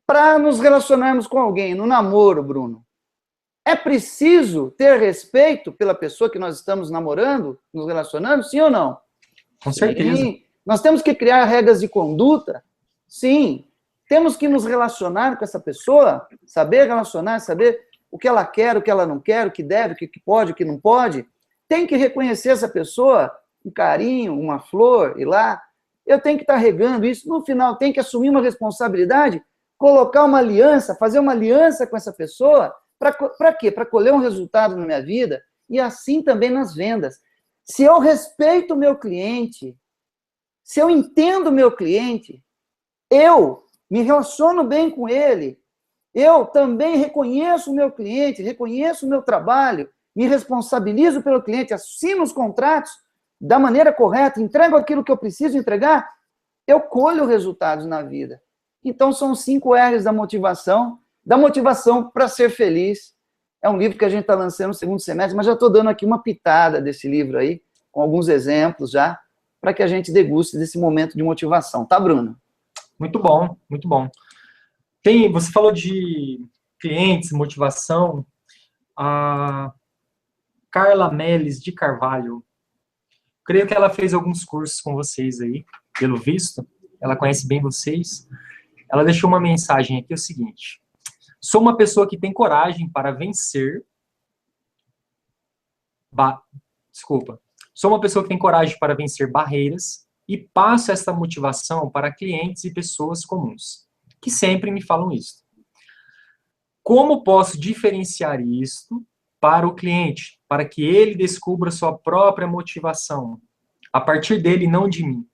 para nos relacionarmos com alguém no namoro, Bruno, é preciso ter respeito pela pessoa que nós estamos namorando, nos relacionando, sim ou não? Com certeza. Sim. Nós temos que criar regras de conduta? Sim. Temos que nos relacionar com essa pessoa, saber relacionar, saber o que ela quer, o que ela não quer, o que deve, o que pode, o que não pode. Tem que reconhecer essa pessoa, um carinho, uma flor, ir lá. Eu tenho que estar regando isso. No final, tem que assumir uma responsabilidade, colocar uma aliança, fazer uma aliança com essa pessoa. Para quê? Para colher um resultado na minha vida e assim também nas vendas. Se eu respeito o meu cliente, se eu entendo o meu cliente, eu me relaciono bem com ele, eu também reconheço o meu cliente, reconheço o meu trabalho, me responsabilizo pelo cliente, assino os contratos da maneira correta, entrego aquilo que eu preciso entregar, eu colho resultados na vida. Então, são 5 R's da motivação para ser feliz. É um livro que a gente está lançando no segundo semestre, mas já estou dando aqui uma pitada desse livro aí, com alguns exemplos já, para que a gente deguste desse momento de motivação. Tá, Bruno? Muito bom, muito bom. Você falou de clientes, motivação. A Carla Melles de Carvalho, creio que ela fez alguns cursos com vocês aí, pelo visto. Ela conhece bem vocês. Ela deixou uma mensagem aqui, é o seguinte: sou uma pessoa que tem coragem para vencer... Sou uma pessoa que tem coragem para vencer barreiras e passo essa motivação para clientes e pessoas comuns, que sempre me falam isso. Como posso diferenciar isto para o cliente, para que ele descubra sua própria motivação, a partir dele, não de mim?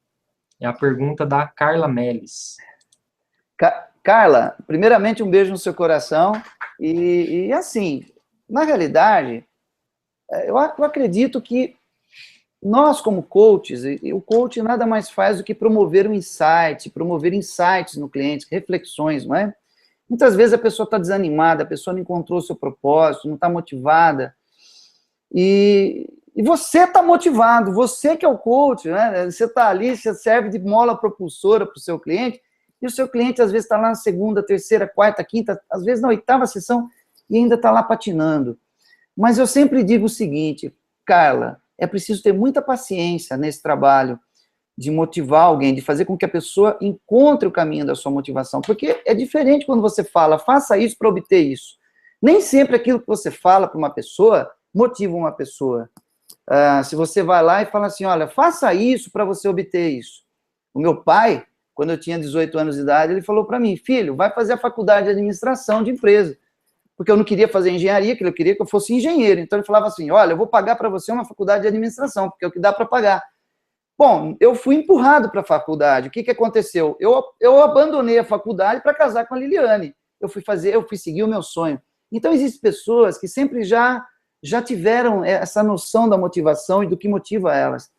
É a pergunta da Carla Melles. Carla, primeiramente um beijo no seu coração e assim, na realidade, eu acredito que nós, como coaches, o coach nada mais faz do que promover um insight, promover insights no cliente, reflexões, não é? Muitas vezes a pessoa está desanimada, a pessoa não encontrou o seu propósito, não está motivada. E você está motivado, você que é o coach, né? Você está ali, você serve de mola propulsora para o seu cliente, e o seu cliente às vezes está lá na segunda, terceira, quarta, quinta, às vezes na oitava sessão, e ainda está lá patinando. Mas eu sempre digo o seguinte, Carla, é preciso ter muita paciência nesse trabalho de motivar alguém, de fazer com que a pessoa encontre o caminho da sua motivação, porque é diferente quando você fala, faça isso para obter isso. Nem sempre aquilo que você fala para uma pessoa motiva uma pessoa. Se você vai lá e fala assim, olha, faça isso para você obter isso. O meu pai, quando eu tinha 18 anos de idade, ele falou para mim, filho, vai fazer a faculdade de administração de empresa, porque eu não queria fazer engenharia, eu queria que eu fosse engenheiro. Então ele falava assim, olha, eu vou pagar para você uma faculdade de administração, porque é o que dá para pagar. Bom, eu fui empurrado para a faculdade. O que aconteceu? Eu abandonei a faculdade para casar com a Liliane. Eu fui seguir o meu sonho. Então, existem pessoas que sempre já tiveram essa noção da motivação e do que motiva elas.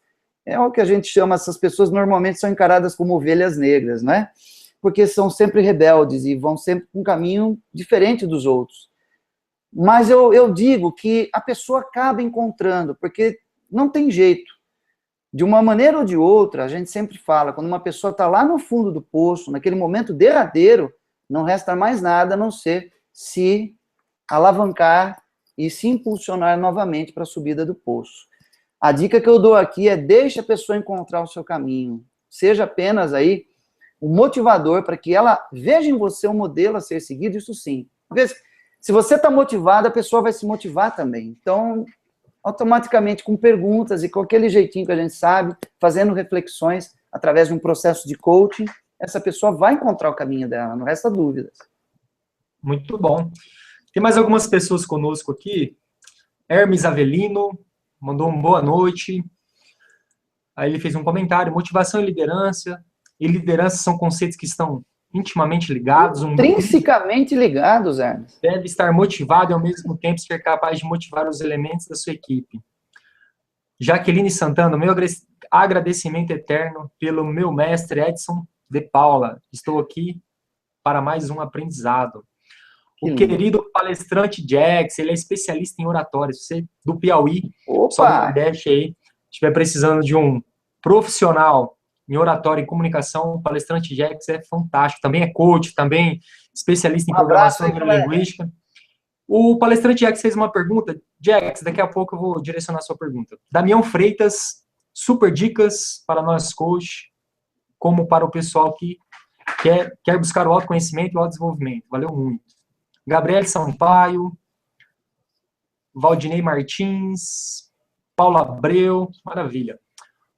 É o que a gente chama, essas pessoas normalmente são encaradas como ovelhas negras, né? Porque são sempre rebeldes e vão sempre com um caminho diferente dos outros. Mas eu digo que a pessoa acaba encontrando, porque não tem jeito. De uma maneira ou de outra, a gente sempre fala, quando uma pessoa está lá no fundo do poço, naquele momento derradeiro, não resta mais nada a não ser se alavancar e se impulsionar novamente para a subida do poço. A dica que eu dou aqui é deixe a pessoa encontrar o seu caminho. Seja apenas aí um motivador para que ela veja em você um modelo a ser seguido, isso sim. Se você está motivado, a pessoa vai se motivar também. Então, automaticamente, com perguntas e com aquele jeitinho que a gente sabe, fazendo reflexões através de um processo de coaching, essa pessoa vai encontrar o caminho dela, não resta dúvidas. Muito bom. Tem mais algumas pessoas conosco aqui. Hermes Avelino mandou uma boa noite. Aí ele fez um comentário. Motivação e liderança são conceitos que estão intimamente ligados. Intrinsecamente ligados, Hermes. Deve estar motivado e, ao mesmo tempo, ser capaz de motivar os elementos da sua equipe. Jaqueline Santana, meu agradecimento eterno pelo meu mestre Edson de Paula. Estou aqui para mais um aprendizado. O querido palestrante Jax, ele é especialista em oratória. Se você do Piauí, só do Nordeste aí, estiver precisando de um profissional em oratória e comunicação, o palestrante Jax é fantástico. Também é coach, também especialista em programação neurolinguística. O palestrante Jax fez uma pergunta. Jax, daqui a pouco eu vou direcionar a sua pergunta. Damião Freitas, super dicas para nós coach, como para o pessoal que quer buscar o autoconhecimento e o autodesenvolvimento. Valeu muito. Gabriel Sampaio, Valdinei Martins, Paulo Abreu, maravilha.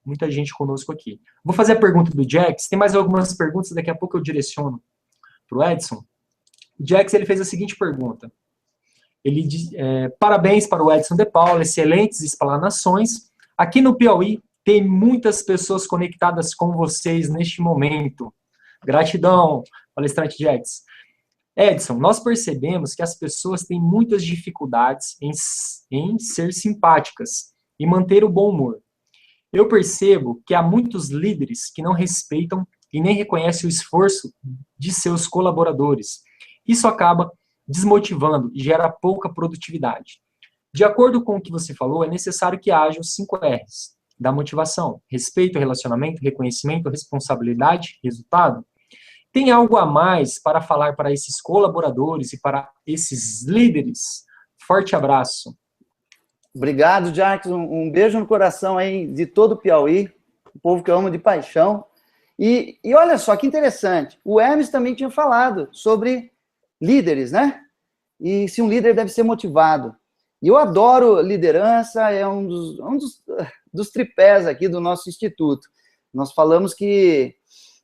Muita gente conosco aqui. Vou fazer a pergunta do Jax. Tem mais algumas perguntas, daqui a pouco eu direciono para o Edson. O Jax, ele fez a seguinte pergunta. Ele diz, parabéns para o Edson de Paula, excelentes explanações. Aqui no Piauí, tem muitas pessoas conectadas com vocês neste momento. Gratidão, palestrante Jax. Edson, nós percebemos que as pessoas têm muitas dificuldades em ser simpáticas e manter o bom humor. Eu percebo que há muitos líderes que não respeitam e nem reconhecem o esforço de seus colaboradores. Isso acaba desmotivando e gera pouca produtividade. De acordo com o que você falou, é necessário que haja os 5 R's da motivação: respeito, relacionamento, reconhecimento, responsabilidade, resultado. Tem algo a mais para falar para esses colaboradores e para esses líderes? Forte abraço. Obrigado, Jackson. Um beijo no coração aí de todo o Piauí, o povo que eu amo de paixão. E olha só que interessante, o Hermes também tinha falado sobre líderes, né? E se um líder deve ser motivado. E eu adoro liderança, é um dos tripés aqui do nosso instituto. Nós falamos que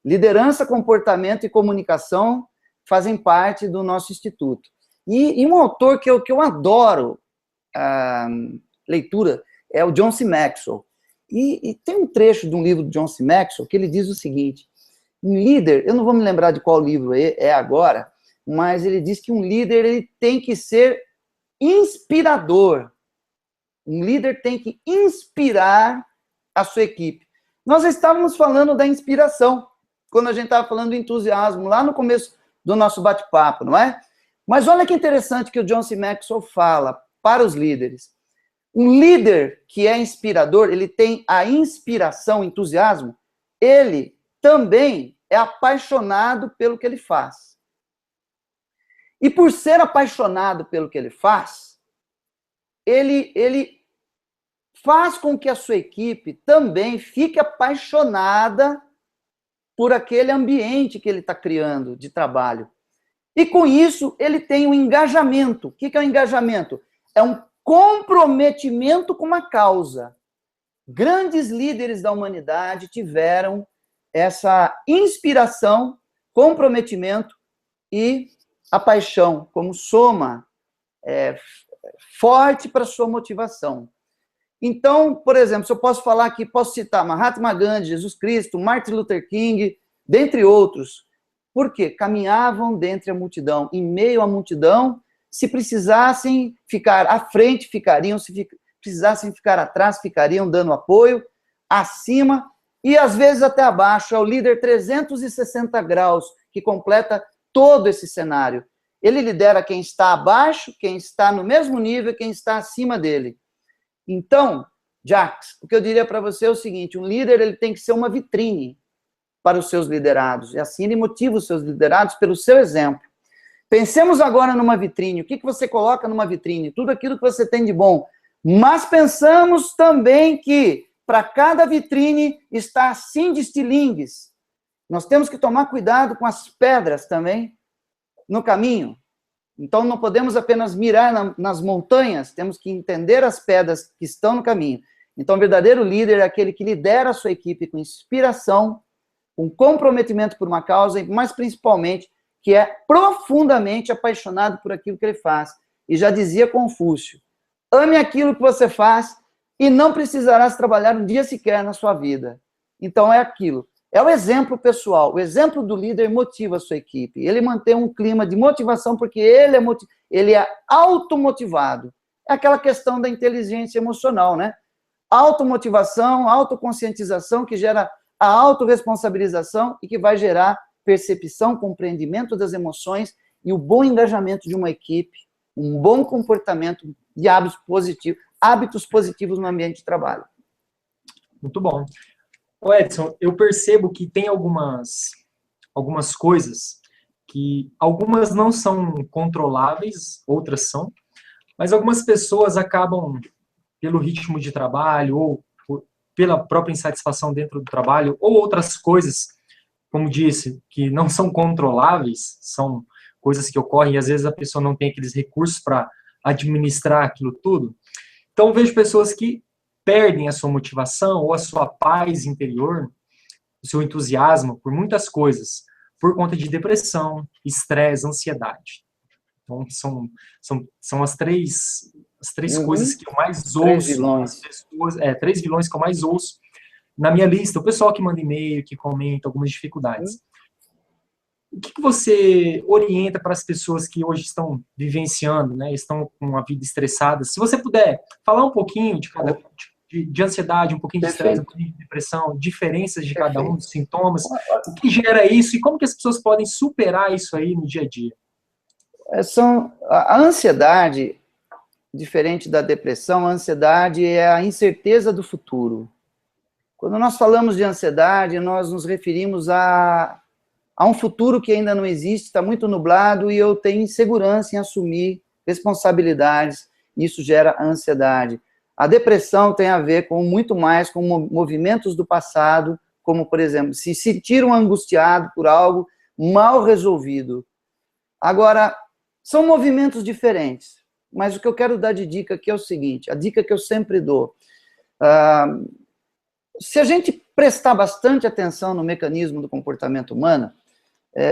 liderança, comportamento e comunicação fazem parte do nosso instituto. E um autor que eu adoro a leitura é o John C. Maxwell. E tem um trecho de um livro do John C. Maxwell que ele diz o seguinte: um líder, eu não vou me lembrar de qual livro é agora, mas ele diz que um líder ele tem que ser inspirador. Um líder tem que inspirar a sua equipe. Nós estávamos falando da inspiração, quando a gente estava falando do entusiasmo, lá no começo do nosso bate-papo, não é? Mas olha que interessante que o John C. Maxwell fala para os líderes. Um líder que é inspirador, ele tem a inspiração, entusiasmo, ele também é apaixonado pelo que ele faz. E por ser apaixonado pelo que ele faz, ele faz com que a sua equipe também fique apaixonada por aquele ambiente que ele está criando de trabalho. E com isso, ele tem um engajamento. O que é o engajamento? É um comprometimento com uma causa. Grandes líderes da humanidade tiveram essa inspiração, comprometimento e a paixão como soma forte para a sua motivação. Então, por exemplo, se eu posso falar aqui, posso citar Mahatma Gandhi, Jesus Cristo, Martin Luther King, dentre outros. Por quê? Caminhavam dentre a multidão, em meio à multidão. Se precisassem ficar à frente, ficariam. Se precisassem ficar atrás, ficariam dando apoio. Acima e, às vezes, até abaixo. É o líder 360 graus que completa todo esse cenário. Ele lidera quem está abaixo, quem está no mesmo nível, quem está acima dele. Então, Jacques, o que eu diria para você é o seguinte, um líder ele tem que ser uma vitrine para os seus liderados. E assim ele motiva os seus liderados pelo seu exemplo. Pensemos agora numa vitrine. O que você coloca numa vitrine? Tudo aquilo que você tem de bom. Mas pensamos também que para cada vitrine está assim de estilingues. Nós temos que tomar cuidado com as pedras também no caminho. Então, não podemos apenas mirar nas montanhas, temos que entender as pedras que estão no caminho. Então, o verdadeiro líder é aquele que lidera a sua equipe com inspiração, com comprometimento por uma causa, mas principalmente que é profundamente apaixonado por aquilo que ele faz. E já dizia Confúcio, ame aquilo que você faz e não precisarás trabalhar um dia sequer na sua vida. Então, é aquilo. É o exemplo pessoal. O exemplo do líder motiva a sua equipe. Ele mantém um clima de motivação porque ele é automotivado. É aquela questão da inteligência emocional, né? Automotivação, autoconscientização que gera a autorresponsabilização e que vai gerar percepção, compreendimento das emoções e o bom engajamento de uma equipe, um bom comportamento de hábitos positivos no ambiente de trabalho. Muito bom. Ô Edson, eu percebo que tem algumas coisas que algumas não são controláveis, outras são, mas algumas pessoas acabam, pelo ritmo de trabalho, ou pela própria insatisfação dentro do trabalho, ou outras coisas, como disse, que não são controláveis, são coisas que ocorrem e às vezes a pessoa não tem aqueles recursos para administrar aquilo tudo. Então, eu vejo pessoas que perdem a sua motivação ou a sua paz interior, o seu entusiasmo por muitas coisas, por conta de depressão, estresse, ansiedade. Então, são as três coisas que eu mais ouço. As pessoas, três vilões que eu mais ouço na minha lista. O pessoal que manda e-mail, que comenta algumas dificuldades. O que você orienta para as pessoas que hoje estão vivenciando, né, estão com uma vida estressada? Se você puder falar um pouquinho de ansiedade, um pouquinho de estresse, um pouquinho de depressão, diferenças de cada um dos sintomas, o que gera isso e como que as pessoas podem superar isso aí no dia a dia? A ansiedade, diferente da depressão, a ansiedade é a incerteza do futuro. Quando nós falamos de ansiedade, nós nos referimos a um futuro que ainda não existe, está muito nublado e eu tenho insegurança em assumir responsabilidades, e isso gera ansiedade. A depressão tem a ver com muito mais com movimentos do passado, como, por exemplo, se sentir angustiado por algo mal resolvido. Agora, são movimentos diferentes, mas o que eu quero dar de dica aqui é o seguinte, a dica que eu sempre dou. Se a gente prestar bastante atenção no mecanismo do comportamento humano,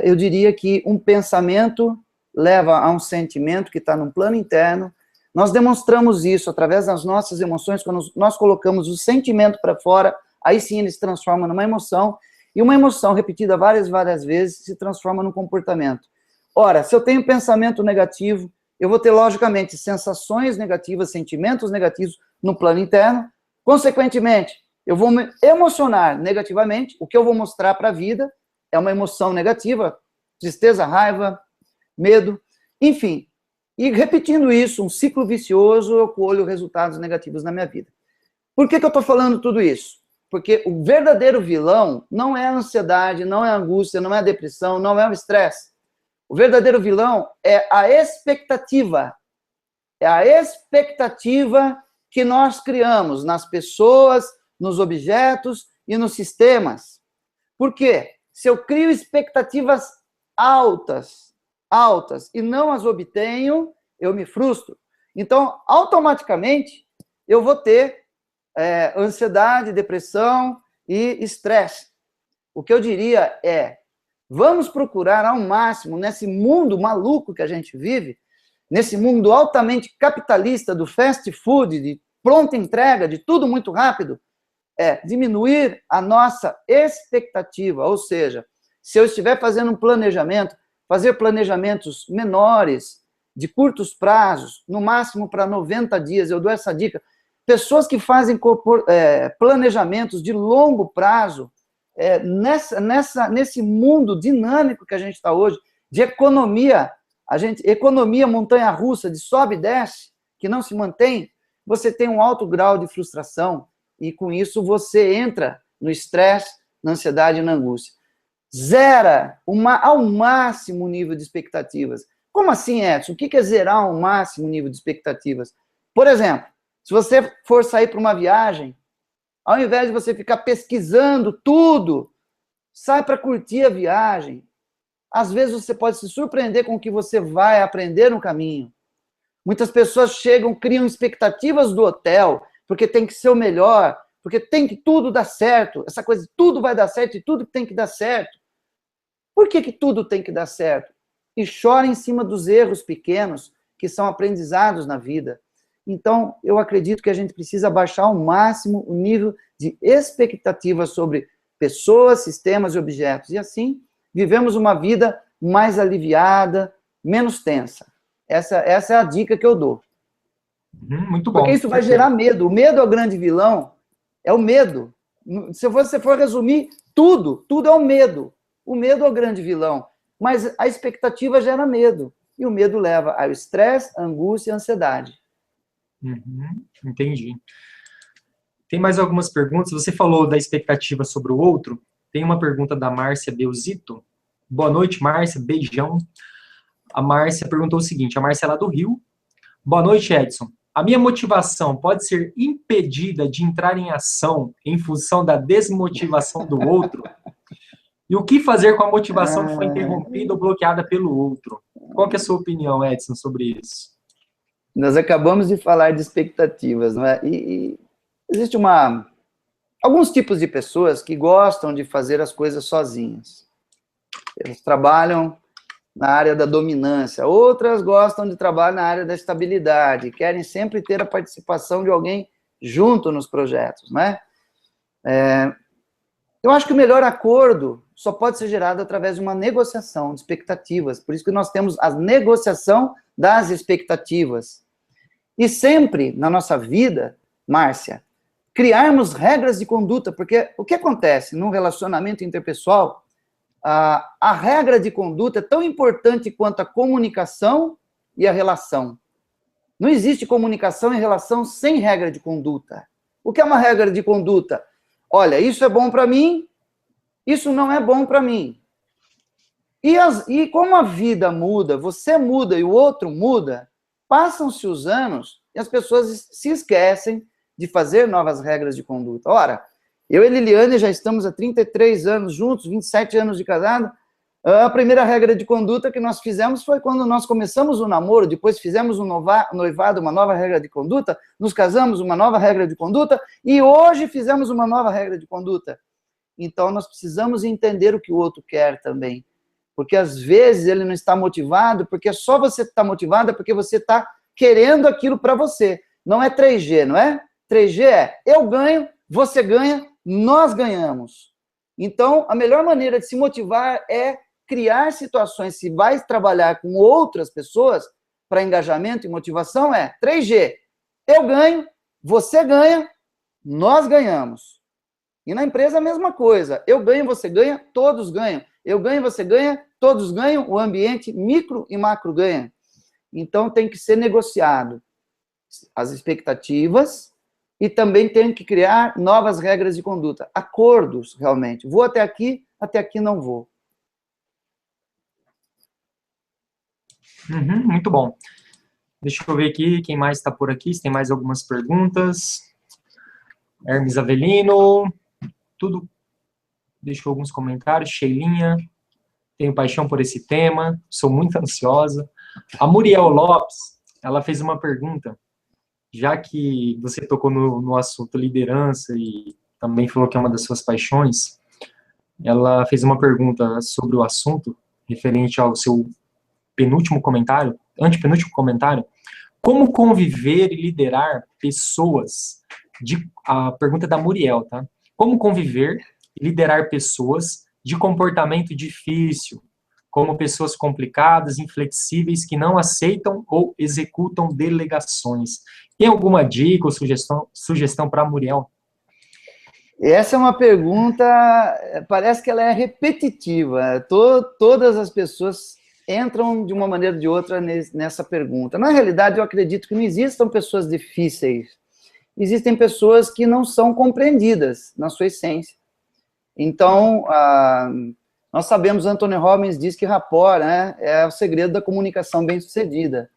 eu diria que um pensamento leva a um sentimento que está num plano interno. Nós demonstramos isso através das nossas emoções, quando nós colocamos o sentimento para fora, aí sim ele se transforma numa emoção, e uma emoção repetida várias vezes se transforma num comportamento. Ora, se eu tenho pensamento negativo, eu vou ter, logicamente, sensações negativas, sentimentos negativos no plano interno, consequentemente, eu vou me emocionar negativamente, o que eu vou mostrar para a vida é uma emoção negativa, tristeza, raiva, medo, enfim. E repetindo isso, um ciclo vicioso, eu colho resultados negativos na minha vida. Por que eu estou falando tudo isso? Porque o verdadeiro vilão não é a ansiedade, não é a angústia, não é a depressão, não é o estresse. O verdadeiro vilão é a expectativa. É a expectativa que nós criamos nas pessoas, nos objetos e nos sistemas. Por quê? Se eu crio expectativas altas, e não as obtenho, eu me frustro. Então, automaticamente, eu vou ter ansiedade, depressão e estresse. O que eu diria é, vamos procurar ao máximo, nesse mundo maluco que a gente vive, nesse mundo altamente capitalista do fast food, de pronta entrega, de tudo muito rápido, diminuir a nossa expectativa. Ou seja, se eu estiver fazendo um planejamento, fazer planejamentos menores, de curtos prazos, no máximo para 90 dias, eu dou essa dica. Pessoas que fazem planejamentos de longo prazo, nesse mundo dinâmico que a gente está hoje, de economia, economia montanha-russa, de sobe e desce, que não se mantém, você tem um alto grau de frustração, e com isso você entra no estresse, na ansiedade e na angústia. Zera ao máximo o nível de expectativas. Como assim, Edson? O que é zerar ao máximo o nível de expectativas? Por exemplo, se você for sair para uma viagem, ao invés de você ficar pesquisando tudo, sai para curtir a viagem. Às vezes você pode se surpreender com o que você vai aprender no caminho. Muitas pessoas criam expectativas do hotel, porque tem que ser o melhor, porque tem que tudo dar certo. Essa coisa, tudo vai dar certo e tudo tem que dar certo. Por que tudo tem que dar certo? E chora em cima dos erros pequenos, que são aprendizados na vida. Então, eu acredito que a gente precisa baixar ao máximo o nível de expectativa sobre pessoas, sistemas e objetos. E assim, vivemos uma vida mais aliviada, menos tensa. Essa é a dica que eu dou. Muito bom. Porque isso vai gerar medo. O medo é o grande vilão, é o medo. Se você for resumir, tudo é o medo. O medo é o grande vilão. Mas a expectativa gera medo. E o medo leva ao estresse, angústia e ansiedade. Entendi. Tem mais algumas perguntas. Você falou da expectativa sobre o outro. Tem uma pergunta da Márcia Beuzito. Boa noite, Márcia. Beijão. A Márcia perguntou o seguinte. A Márcia é lá do Rio. Boa noite, Edson. A minha motivação pode ser impedida de entrar em ação em função da desmotivação do outro? E o que fazer com a motivação que foi interrompida ou bloqueada pelo outro? Qual que é a sua opinião, Edson, sobre isso? Nós acabamos de falar de expectativas, não é? E existe alguns tipos de pessoas que gostam de fazer as coisas sozinhas. Eles trabalham na área da dominância. Outras gostam de trabalhar na área da estabilidade. Querem sempre ter a participação de alguém junto nos projetos, né? Eu acho que o melhor acordo só pode ser gerado através de uma negociação de expectativas. Por isso que nós temos a negociação das expectativas. E sempre, na nossa vida, Márcia, criarmos regras de conduta, porque o que acontece num relacionamento interpessoal, a regra de conduta é tão importante quanto a comunicação e a relação. Não existe comunicação e relação sem regra de conduta. O que é uma regra de conduta? Olha, isso é bom para mim, isso não é bom para mim. E como a vida muda, você muda e o outro muda, passam-se os anos e as pessoas se esquecem de fazer novas regras de conduta. Ora, eu e Liliane já estamos há 33 anos juntos, 27 anos de casado. A primeira regra de conduta que nós fizemos foi quando nós começamos o namoro, depois fizemos um noivado, uma nova regra de conduta, nos casamos, uma nova regra de conduta, e hoje fizemos uma nova regra de conduta. Então, nós precisamos entender o que o outro quer também. Porque, às vezes, ele não está motivado, porque só você está motivado, porque você está querendo aquilo para você. Não é 3G, não é? 3G é eu ganho, você ganha, nós ganhamos. Então, a melhor maneira de se motivar é criar situações, se vai trabalhar com outras pessoas para engajamento e motivação, é 3G. Eu ganho, você ganha, nós ganhamos. E na empresa a mesma coisa. Eu ganho, você ganha, todos ganham. Eu ganho, você ganha, todos ganham, o ambiente micro e macro ganha. Então, tem que ser negociado as expectativas e também tem que criar novas regras de conduta, acordos, realmente. Vou até aqui não vou. Muito bom. Deixa eu ver aqui quem mais está por aqui, se tem mais algumas perguntas. Hermes Avelino, tudo. Deixou alguns comentários. Sheilinha, tenho paixão por esse tema, sou muito ansiosa. A Muriel Lopes, ela fez uma pergunta, já que você tocou no assunto liderança e também falou que é uma das suas paixões, ela fez uma pergunta sobre o assunto, referente ao seu penúltimo comentário, antepenúltimo comentário, como conviver e liderar pessoas, a pergunta é da Muriel, tá? Como conviver e liderar pessoas de comportamento difícil, como pessoas complicadas, inflexíveis, que não aceitam ou executam delegações. Tem alguma dica ou sugestão para a Muriel? Essa é uma pergunta, parece que ela é repetitiva. Todas as pessoas entram de uma maneira ou de outra nessa pergunta. Na realidade, eu acredito que não existam pessoas difíceis. Existem pessoas que não são compreendidas na sua essência. Então, nós sabemos, Anthony Robbins diz que rapport, né, é o segredo da comunicação bem-sucedida.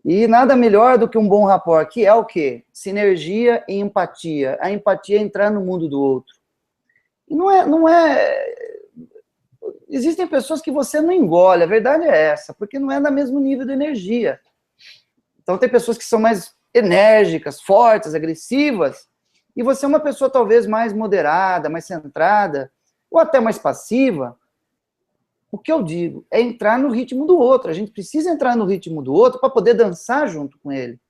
E nada melhor do que um bom rapport, que é o quê? Sinergia e empatia. A empatia é entrar no mundo do outro. E não é... Existem pessoas que você não engole, a verdade é essa, porque não é do mesmo nível de energia. Então, tem pessoas que são mais enérgicas, fortes, agressivas, e você é uma pessoa talvez mais moderada, mais centrada, ou até mais passiva. O que eu digo é entrar no ritmo do outro. A gente precisa entrar no ritmo do outro para poder dançar junto com ele.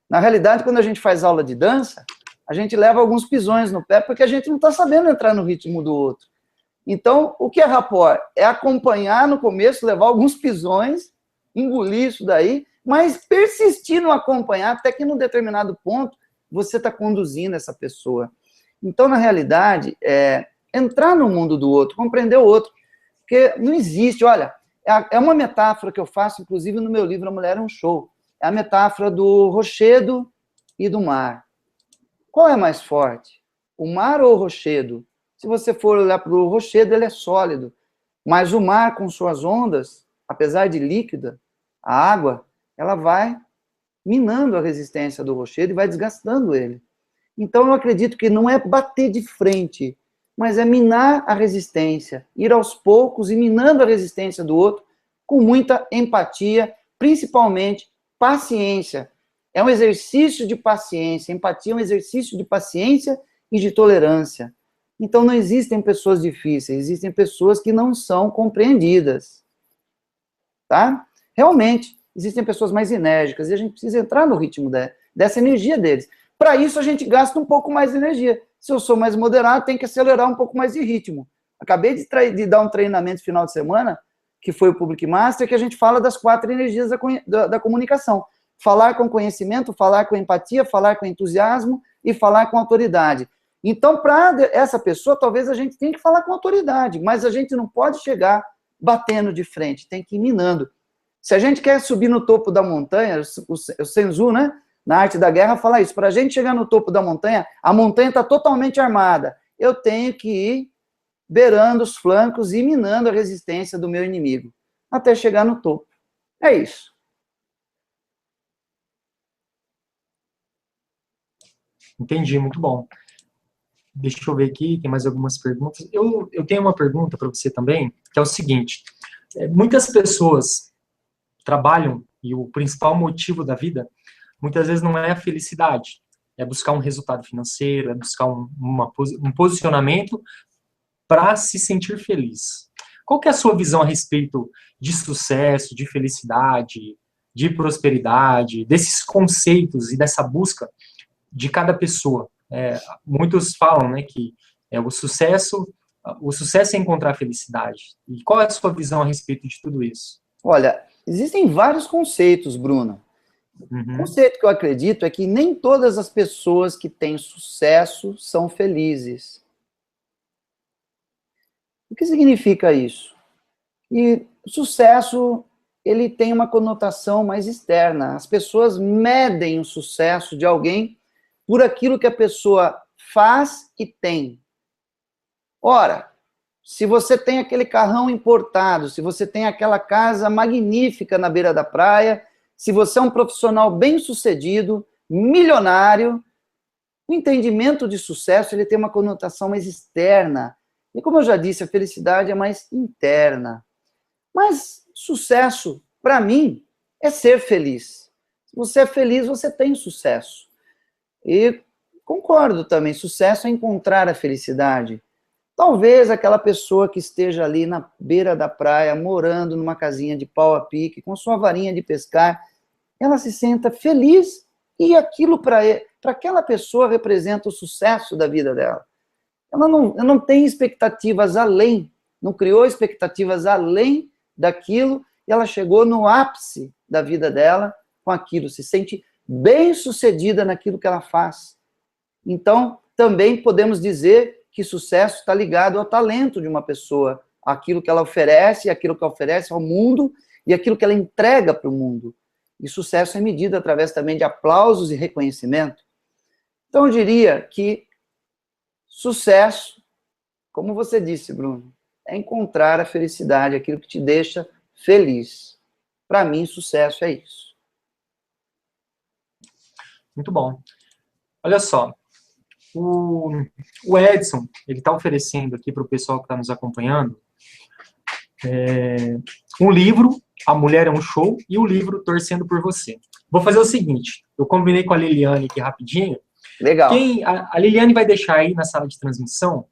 Na realidade, quando a gente faz aula de dança, a gente leva alguns pisões no pé porque a gente não está sabendo entrar no ritmo do outro. Então, o que é rapport? É acompanhar no começo, levar alguns pisões, engolir isso daí, mas persistir no acompanhar até que, num determinado ponto, você está conduzindo essa pessoa. Então, na realidade, entrar no mundo do outro, compreender o outro. Porque não existe, olha, é uma metáfora que eu faço, inclusive no meu livro A Mulher é um Show. É a metáfora do rochedo e do mar. Qual é mais forte? O mar ou o rochedo? Se você for olhar para o rochedo, ele é sólido. Mas o mar, com suas ondas, apesar de líquida, a água, ela vai minando a resistência do rochedo e vai desgastando ele. Então, eu acredito que não é bater de frente, mas é minar a resistência, ir aos poucos e minando a resistência do outro com muita empatia, principalmente paciência. É um exercício de paciência. Empatia é um exercício de paciência e de tolerância. Então, não existem pessoas difíceis, existem pessoas que não são compreendidas. Tá? Realmente, existem pessoas mais enérgicas e a gente precisa entrar no ritmo dessa energia deles. Para isso, a gente gasta um pouco mais de energia. Se eu sou mais moderado, tem que acelerar um pouco mais de ritmo. Acabei de dar um treinamento final de semana, que foi o Public Master, que a gente fala das 4 energias da comunicação. Falar com conhecimento, falar com empatia, falar com entusiasmo e falar com autoridade. Então, para essa pessoa, talvez a gente tenha que falar com autoridade, mas a gente não pode chegar batendo de frente, tem que ir minando. Se a gente quer subir no topo da montanha, o Sun Tzu, né, na Arte da Guerra, fala isso, para a gente chegar no topo da montanha, a montanha está totalmente armada. Eu tenho que ir beirando os flancos e minando a resistência do meu inimigo, até chegar no topo. É isso. Entendi, muito bom. Deixa eu ver aqui, tem mais algumas perguntas. Eu tenho uma pergunta para você também, que é o seguinte. Muitas pessoas trabalham, e o principal motivo da vida, muitas vezes não é a felicidade, é buscar um resultado financeiro, é buscar um posicionamento para se sentir feliz. Qual que é a sua visão a respeito de sucesso, de felicidade, de prosperidade, desses conceitos e dessa busca de cada pessoa? Muitos falam, né, que o sucesso é encontrar a felicidade. E qual é a sua visão a respeito de tudo isso? Olha, existem vários conceitos, Bruno. O conceito que eu acredito é que nem todas as pessoas que têm sucesso são felizes. O que significa isso? E sucesso, ele tem uma conotação mais externa. As pessoas medem o sucesso de alguém por aquilo que a pessoa faz e tem. Ora, se você tem aquele carrão importado, se você tem aquela casa magnífica na beira da praia, se você é um profissional bem-sucedido, milionário, o entendimento de sucesso ele tem uma conotação mais externa. E como eu já disse, a felicidade é mais interna. Mas sucesso, para mim, é ser feliz. Se você é feliz, você tem sucesso. E concordo também, sucesso é encontrar a felicidade. Talvez aquela pessoa que esteja ali na beira da praia, morando numa casinha de pau a pique, com sua varinha de pescar, ela se sinta feliz e aquilo para aquela pessoa representa o sucesso da vida dela. Ela não tem expectativas além, não criou expectativas além daquilo e ela chegou no ápice da vida dela com aquilo, se sente bem-sucedida naquilo que ela faz. Então, também podemos dizer que sucesso está ligado ao talento de uma pessoa, aquilo que ela oferece, aquilo que ela oferece ao mundo e aquilo que ela entrega para o mundo. E sucesso é medido através também de aplausos e reconhecimento. Então, eu diria que sucesso, como você disse, Bruno, é encontrar a felicidade, aquilo que te deixa feliz. Para mim, sucesso é isso. Muito bom. Olha só, o Edson, ele está oferecendo aqui para o pessoal que está nos acompanhando um livro, A Mulher é um Show, e o livro Torcendo por Você. Vou fazer o seguinte, eu combinei com a Liliane aqui rapidinho. Legal. A Liliane vai deixar aí na sala de transmissão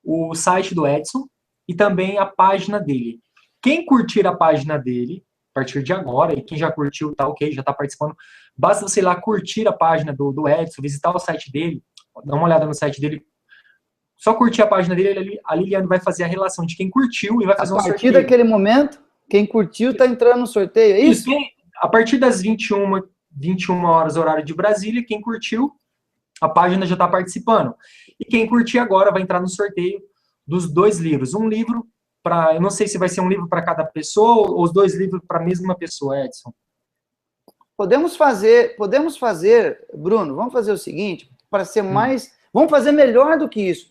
o site do Edson e também a página dele. Quem curtir a página dele, a partir de agora, e quem já curtiu, tá ok, já tá participando, basta você ir lá curtir a página do Edson, visitar o site dele, dar uma olhada no site dele, só curtir a página dele, a Liliane vai fazer a relação de quem curtiu e vai fazer um sorteio. A partir daquele momento, quem curtiu está entrando no sorteio, é isso? A partir das 21 horas, horário de Brasília, quem curtiu, a página já está participando. E quem curtir agora vai entrar no sorteio dos 2 livros. Um livro para, eu não sei se vai ser um livro para cada pessoa ou os 2 livros para a mesma pessoa, Edson. Podemos fazer, Bruno, vamos fazer o seguinte, para ser mais, vamos fazer melhor do que isso.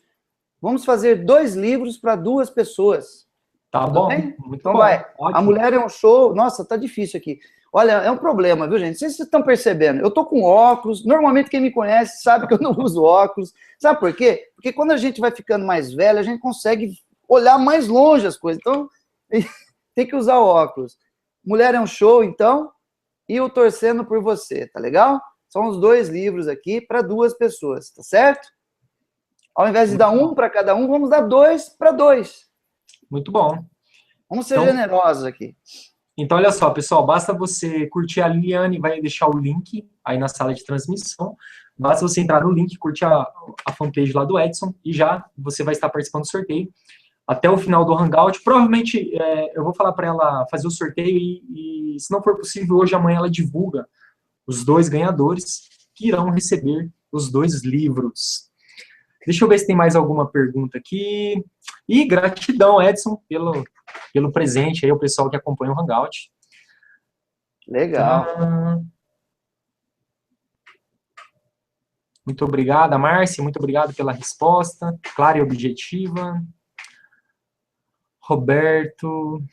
Vamos fazer 2 livros para 2 pessoas. Tá Tudo bom? bem? Muito então bom. vai. Ótimo. A Mulher é um Show. Nossa, tá difícil aqui. Olha, é um problema, viu, gente? Não sei se vocês estão percebendo. Eu tô com óculos. Normalmente quem me conhece sabe que eu não uso óculos. Sabe por quê? Porque quando a gente vai ficando mais velho, a gente consegue olhar mais longe as coisas. Então, tem que usar óculos. Mulher é um Show, então, e o Torcendo por Você, tá legal? São os 2 livros aqui para 2 pessoas, tá certo? Ao invés de dar 1 para cada um, vamos dar 2 para 2. Muito bom. Vamos ser generosos aqui. Então, olha só, pessoal, basta você curtir a Liliane, vai deixar o link aí na sala de transmissão. Basta você entrar no link, curtir a fanpage lá do Edson e já você vai estar participando do sorteio. Até o final do Hangout, provavelmente eu vou falar para ela fazer o sorteio e, se não for possível, hoje, amanhã ela divulga os 2 ganhadores que irão receber os 2 livros. Deixa eu ver se tem mais alguma pergunta aqui. E gratidão, Edson, pelo presente aí, o pessoal que acompanha o Hangout. Legal. Muito obrigado, Márcia, muito obrigado pela resposta, clara e objetiva. Roberto.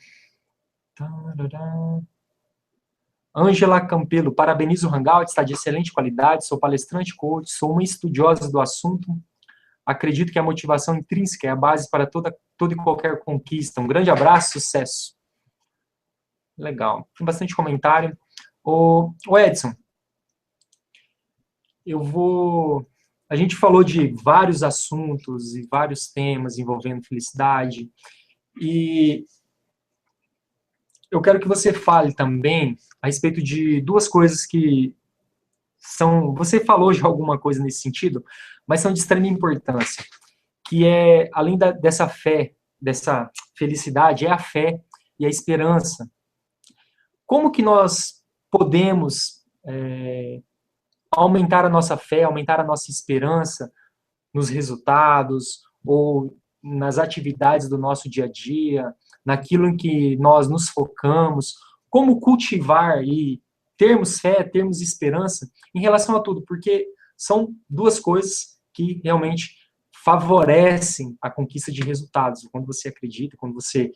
Ângela Campelo, parabenizo o Hangout, está de excelente qualidade, sou palestrante coach, sou uma estudiosa do assunto. Acredito que a motivação intrínseca é a base para toda e qualquer conquista. Um grande abraço, sucesso. Legal. Tem bastante comentário. Ô Edson, a gente falou de vários assuntos e vários temas envolvendo felicidade. E eu quero que você fale também a respeito de 2 coisas que são... Você falou já alguma coisa nesse sentido, mas são de extrema importância, que é, além dessa fé, dessa felicidade, é a fé e a esperança. Como que nós podemos aumentar a nossa fé, aumentar a nossa esperança nos resultados ou nas atividades do nosso dia a dia, naquilo em que nós nos focamos, como cultivar e termos fé, termos esperança em relação a tudo, porque são duas coisas que realmente favorecem a conquista de resultados. Quando você acredita, quando você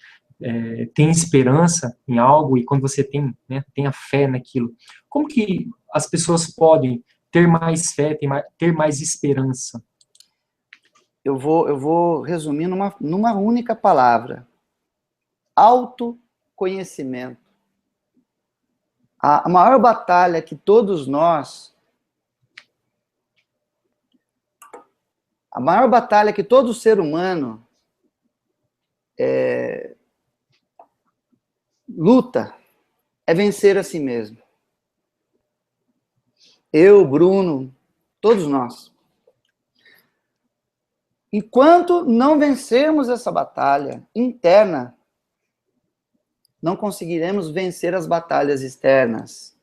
tem esperança em algo e quando você tem, né, tem a fé naquilo. Como que as pessoas podem ter mais fé, ter mais esperança? Eu vou resumir numa única palavra: autoconhecimento. A maior batalha que todos nós, a maior batalha que todo ser humano luta é vencer a si mesmo. Eu, Bruno, todos nós. Enquanto não vencermos essa batalha interna, não conseguiremos vencer as batalhas externas.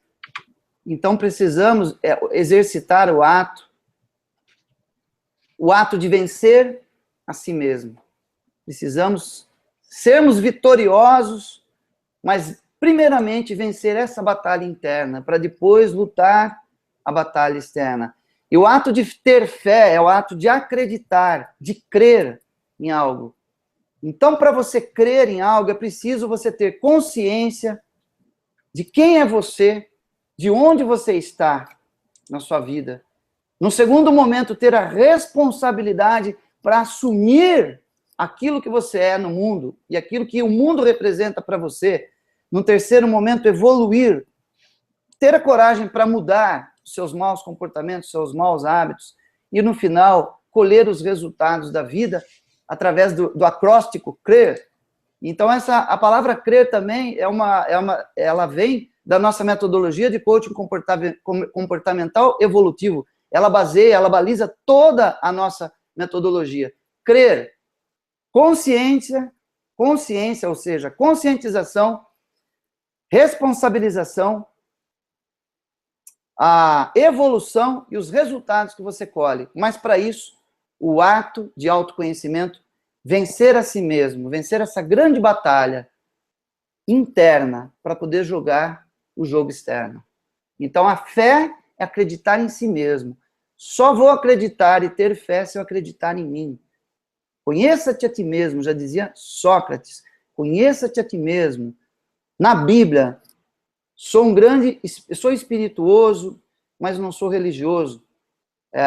Então precisamos exercitar o ato de vencer a si mesmo. Precisamos sermos vitoriosos, mas primeiramente vencer essa batalha interna, para depois lutar a batalha externa. E o ato de ter fé é o ato de acreditar, de crer em algo. Então, para você crer em algo, é preciso você ter consciência de quem é você, de onde você está na sua vida. No segundo momento, ter a responsabilidade para assumir aquilo que você é no mundo e aquilo que o mundo representa para você. No terceiro momento, evoluir, ter a coragem para mudar os seus maus comportamentos, seus maus hábitos, e no final, colher os resultados da vida através do acróstico crer. Então, a palavra crer também ela vem da nossa metodologia de coaching comportamental evolutivo. Ela baliza toda a nossa metodologia. Crer, consciência, ou seja, conscientização, responsabilização, a evolução e os resultados que você colhe. Mas, para isso, o ato de autoconhecimento, vencer a si mesmo, vencer essa grande batalha interna para poder jogar o jogo externo. Então, a fé é acreditar em si mesmo. Só vou acreditar e ter fé se eu acreditar em mim. Conheça-te a ti mesmo, já dizia Sócrates. Conheça-te a ti mesmo. Na Bíblia, sou espirituoso, mas não sou religioso.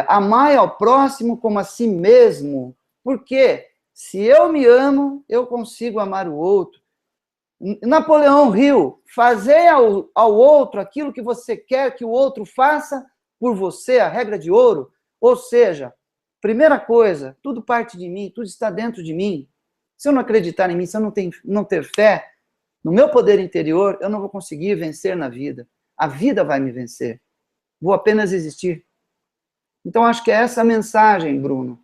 Amai ao próximo como a si mesmo. Por quê? Se eu me amo, eu consigo amar o outro. Napoleão Hill, fazei ao outro aquilo que você quer que o outro faça por você, a regra de ouro. Ou seja, primeira coisa, tudo parte de mim, tudo está dentro de mim. Se eu não acreditar em mim, se eu não ter fé no meu poder interior, eu não vou conseguir vencer na vida. A vida vai me vencer. Vou apenas existir. Então, acho que é essa a mensagem, Bruno,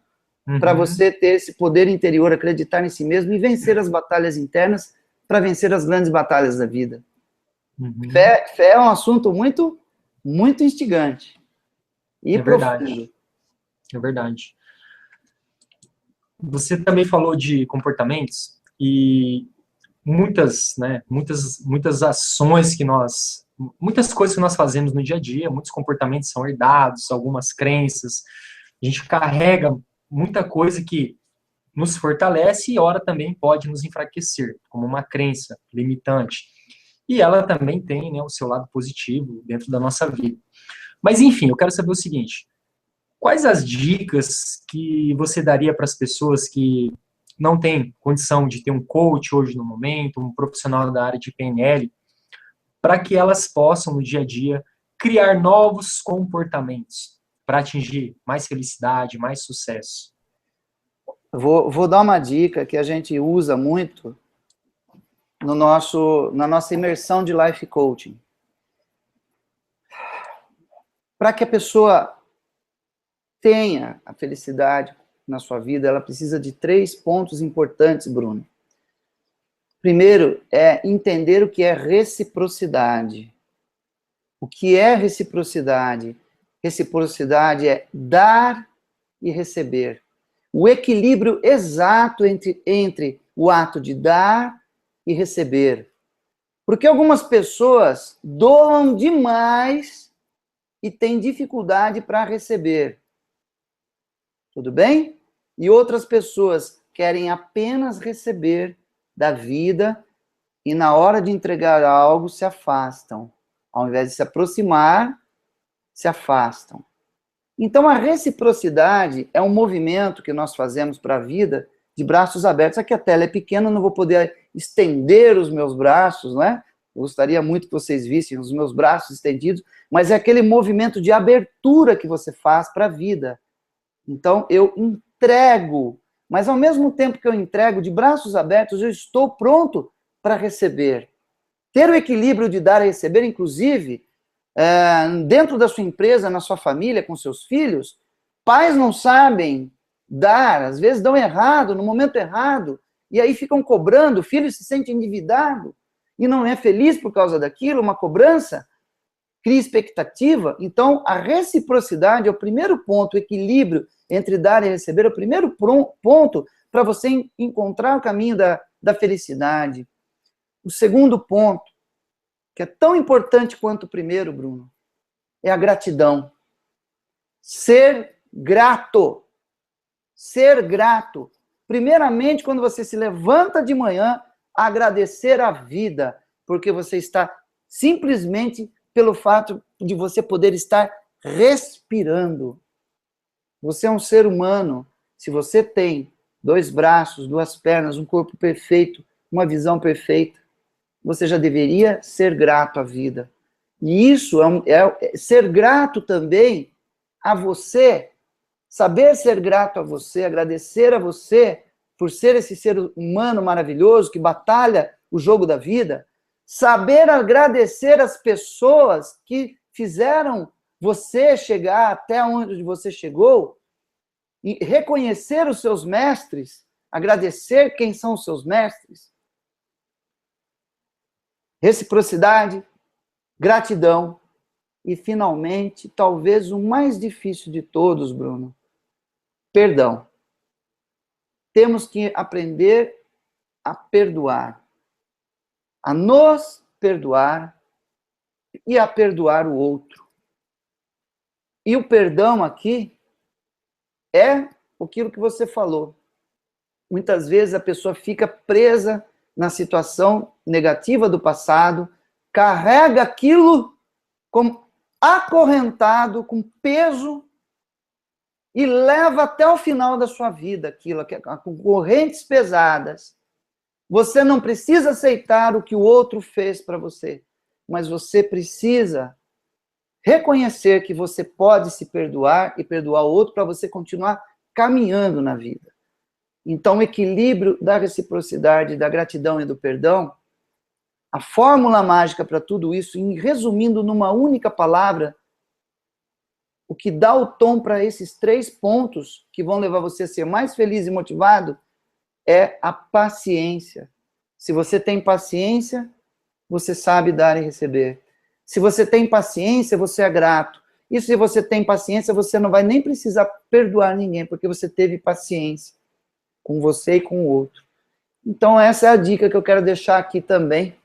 para você ter esse poder interior, acreditar em si mesmo e vencer as batalhas internas para vencer as grandes batalhas da vida. Fé é um assunto muito, muito instigante e profundo. Verdade. É verdade. Você também falou de comportamentos e muitas ações muitas coisas que nós fazemos no dia a dia, muitos comportamentos são herdados, algumas crenças. A gente carrega muita coisa que nos fortalece e, ora, também pode nos enfraquecer, como uma crença limitante. E ela também tem, né, o seu lado positivo dentro da nossa vida. Mas, enfim, eu quero saber o seguinte: quais as dicas que você daria para as pessoas que não têm condição de ter um coach hoje no momento, um profissional da área de PNL, para que elas possam, no dia a dia, criar novos comportamentos para atingir mais felicidade, mais sucesso? Vou dar uma dica que a gente usa muito na nossa imersão de Life Coaching. Para que a pessoa tenha a felicidade na sua vida, ela precisa de 3 pontos importantes, Bruno. Primeiro, é entender o que é reciprocidade. O que é reciprocidade? Reciprocidade é dar e receber. O equilíbrio exato entre o ato de dar e receber. Porque algumas pessoas doam demais e têm dificuldade para receber. Tudo bem? E outras pessoas querem apenas receber da vida e na hora de entregar algo se afastam. Ao invés de se aproximar, se afastam. Então, a reciprocidade é um movimento que nós fazemos para a vida de braços abertos. Aqui a tela é pequena, eu não vou poder estender os meus braços, né? Eu gostaria muito que vocês vissem os meus braços estendidos, mas é aquele movimento de abertura que você faz para a vida. Então, eu entrego, mas ao mesmo tempo que eu entrego de braços abertos, eu estou pronto para receber. Ter o equilíbrio de dar e receber, inclusive, dentro da sua empresa, na sua família, com seus filhos, pais não sabem dar, às vezes dão errado, no momento errado, e aí ficam cobrando, o filho se sente endividado, e não é feliz por causa daquilo, uma cobrança, cria expectativa. Então, a reciprocidade é o primeiro ponto, o equilíbrio entre dar e receber, é o primeiro ponto para você encontrar o caminho da felicidade. O segundo ponto, que é tão importante quanto o primeiro, Bruno, é a gratidão. Ser grato. Ser grato. Primeiramente, quando você se levanta de manhã, agradecer a vida, porque você está simplesmente pelo fato de você poder estar respirando. Você é um ser humano. Se você tem 2 braços, 2 pernas, um corpo perfeito, uma visão perfeita, você já deveria ser grato à vida. E isso é ser grato também a você, saber ser grato a você, agradecer a você por ser esse ser humano maravilhoso que batalha o jogo da vida, saber agradecer as pessoas que fizeram você chegar até onde você chegou, e reconhecer os seus mestres, agradecer quem são os seus mestres. Reciprocidade, gratidão e, finalmente, talvez o mais difícil de todos, Bruno, perdão. Temos que aprender a perdoar, a nos perdoar e a perdoar o outro. E o perdão aqui é aquilo que você falou. Muitas vezes a pessoa fica presa na situação negativa do passado, carrega aquilo como acorrentado, com peso, e leva até o final da sua vida aquilo, com correntes pesadas. Você não precisa aceitar o que o outro fez para você, mas você precisa reconhecer que você pode se perdoar e perdoar o outro para você continuar caminhando na vida. Então, o equilíbrio da reciprocidade, da gratidão e do perdão, a fórmula mágica para tudo isso, resumindo numa única palavra, o que dá o tom para esses 3 pontos que vão levar você a ser mais feliz e motivado é a paciência. Se você tem paciência, você sabe dar e receber. Se você tem paciência, você é grato. E se você tem paciência, você não vai nem precisar perdoar ninguém, porque você teve paciência com você e com o outro. Então, essa é a dica que eu quero deixar aqui também,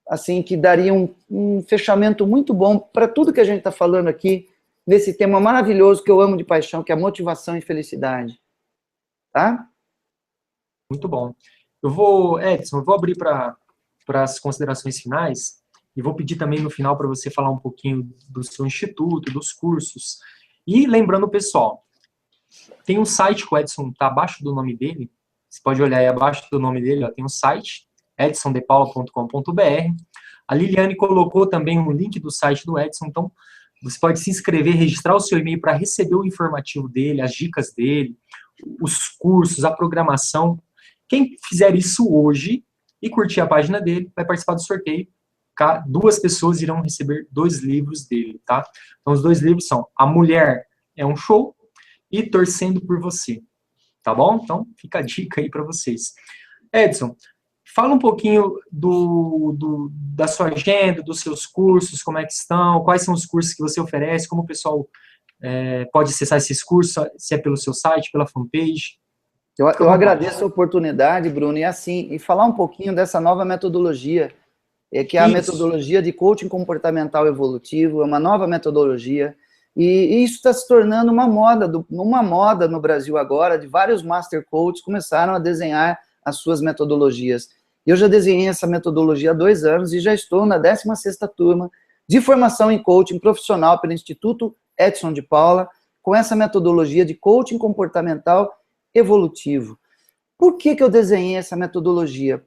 assim, que daria um fechamento muito bom para tudo que a gente está falando aqui, nesse tema maravilhoso que eu amo de paixão, que é a motivação e felicidade. Tá? Muito bom. Edson, eu vou abrir para as considerações finais e vou pedir também no final para você falar um pouquinho do seu instituto, dos cursos. E lembrando, pessoal, tem um site que o Edson está abaixo do nome dele, você pode olhar aí abaixo do nome dele, ó, tem um site, edsondepaula.com.br. A Liliane colocou também um link do site do Edson, então você pode se inscrever, registrar o seu e-mail para receber o informativo dele, as dicas dele, os cursos, a programação. Quem fizer isso hoje e curtir a página dele, vai participar do sorteio. 2 pessoas irão receber 2 livros dele, tá? Então, os 2 livros são A Mulher é um Show e Torcendo por Você, tá bom? Então, fica a dica aí para vocês. Edson, fala um pouquinho da sua agenda, dos seus cursos, como é que estão, quais são os cursos que você oferece, como o pessoal pode acessar esses cursos, se é pelo seu site, pela fanpage. Eu agradeço a oportunidade, Bruno, e assim, e falar um pouquinho dessa nova metodologia, que é a metodologia de coaching comportamental evolutivo, é uma nova metodologia, e isso está se tornando uma moda no Brasil agora, de vários master coaches começaram a desenhar as suas metodologias. Eu já desenhei essa metodologia há 2 anos e já estou na 16ª turma de formação em coaching profissional pelo Instituto Edson de Paula, com essa metodologia de coaching comportamental evolutivo. Por que eu desenhei essa metodologia?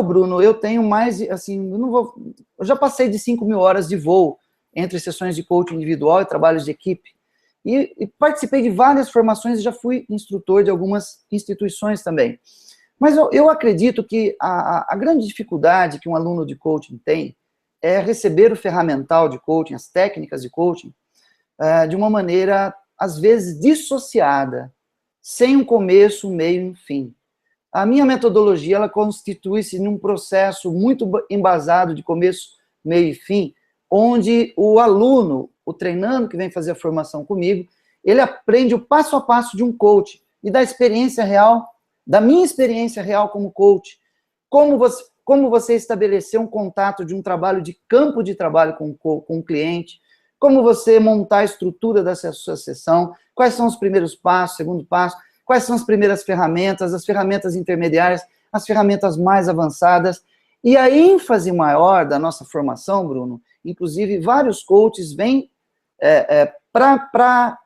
Bruno, eu tenho mais, assim, eu já passei de 5.000 horas de voo entre sessões de coaching individual e trabalhos de equipe, e participei de várias formações e já fui instrutor de algumas instituições também. Mas eu acredito que a grande dificuldade que um aluno de coaching tem é receber o ferramental de coaching, as técnicas de coaching, de uma maneira, às vezes, dissociada, sem um começo, um meio e um fim. A minha metodologia, ela constitui-se num processo muito embasado de começo, meio e fim, onde o aluno, o treinando que vem fazer a formação comigo, ele aprende o passo a passo de um coach e da experiência real, da minha experiência real como coach, como você estabelecer um contato de um trabalho de campo de trabalho com o cliente, como você montar a estrutura da sua sessão, quais são os primeiros passos, segundo passo, quais são as primeiras ferramentas, as ferramentas intermediárias, as ferramentas mais avançadas. E a ênfase maior da nossa formação, Bruno, inclusive vários coaches vêm para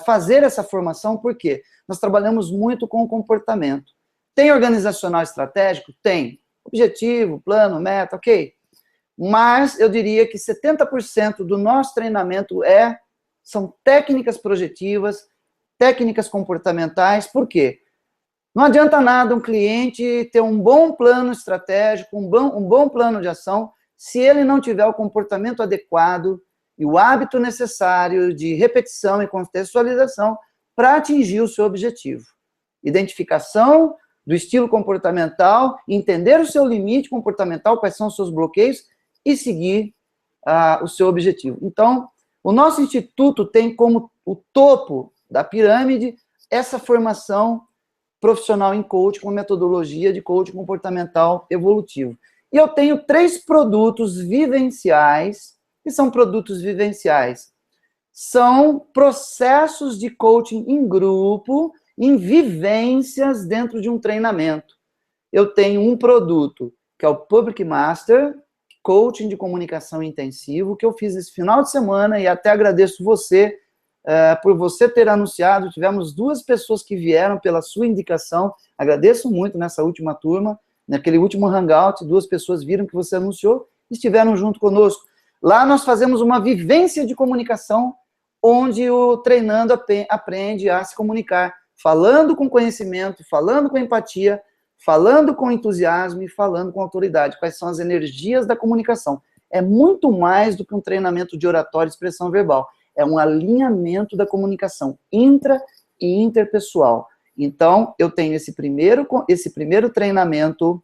fazer essa formação, porque nós trabalhamos muito com o comportamento. Tem organizacional estratégico? Tem. Objetivo, plano, meta, ok. Mas eu diria que 70% do nosso treinamento são técnicas projetivas, técnicas comportamentais. Por quê? Não adianta nada um cliente ter um bom plano estratégico, um bom plano de ação, se ele não tiver o comportamento adequado e o hábito necessário de repetição e contextualização para atingir o seu objetivo. Identificação do estilo comportamental, entender o seu limite comportamental, quais são os seus bloqueios, e seguir o seu objetivo. Então, o nosso instituto tem como o topo da pirâmide essa formação profissional em coaching, com metodologia de coaching comportamental evolutivo. E eu tenho 3 produtos vivenciais, que são produtos vivenciais. São processos de coaching em grupo, em vivências dentro de um treinamento. Eu tenho um produto, que é o Public Master, coaching de comunicação intensivo, que eu fiz esse final de semana, e até agradeço você por você ter anunciado. Tivemos 2 pessoas que vieram pela sua indicação, agradeço muito nessa última turma, naquele último hangout, 2 pessoas viram que você anunciou e estiveram junto conosco. Lá nós fazemos uma vivência de comunicação, onde o treinando aprende a se comunicar, falando com conhecimento, falando com empatia, falando com entusiasmo e falando com autoridade. Quais são as energias da comunicação? É muito mais do que um treinamento de oratória e expressão verbal. É um alinhamento da comunicação intra e interpessoal. Então, eu tenho esse primeiro treinamento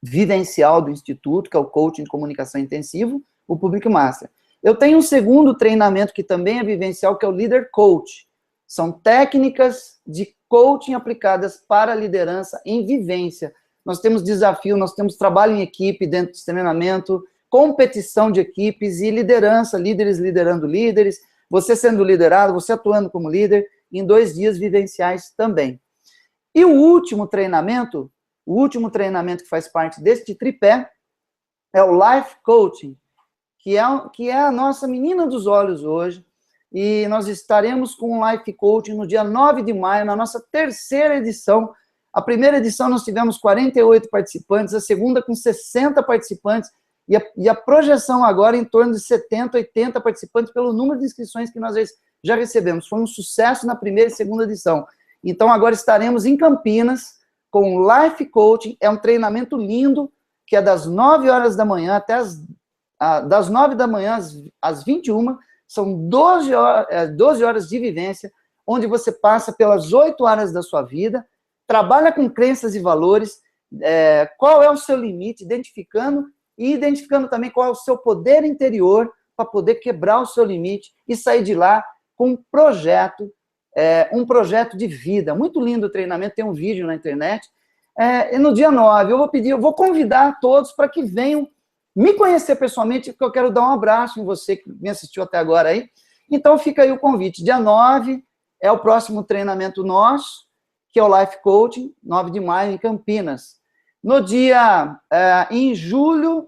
vivencial do Instituto, que é o Coaching de Comunicação Intensivo, o Public Master. Eu tenho um segundo treinamento que também é vivencial, que é o Leader Coach. São técnicas de coaching aplicadas para a liderança em vivência. Nós temos desafio, nós temos trabalho em equipe dentro desse treinamento, competição de equipes e liderança, líderes liderando líderes, você sendo liderado, você atuando como líder, em 2 dias vivenciais também. E o último treinamento que faz parte deste tripé, é o Life Coaching, que é a nossa menina dos olhos hoje, e nós estaremos com o Life Coaching no dia 9 de maio, na nossa 3ª edição. A primeira edição nós tivemos 48 participantes, a segunda com 60 participantes, e a projeção agora em torno de 70, 80 participantes pelo número de inscrições que nós já recebemos. Foi um sucesso na primeira e segunda edição. Então agora estaremos em Campinas com o Life Coaching, é um treinamento lindo, que é das 9 horas da manhã até das 9 da manhã às 21, são 12 horas de vivência, onde você passa pelas 8 áreas da sua vida, trabalha com crenças e valores, qual é o seu limite, identificando também qual é o seu poder interior para poder quebrar o seu limite e sair de lá com um projeto um projeto de vida. Muito lindo o treinamento, tem um vídeo na internet. E no dia 9, eu vou convidar todos para que venham me conhecer pessoalmente, porque eu quero dar um abraço em você que me assistiu até agora aí. Então, fica aí o convite. Dia 9 é o próximo treinamento nosso, que é o Life Coaching, 9 de maio, em Campinas. No dia, em junho,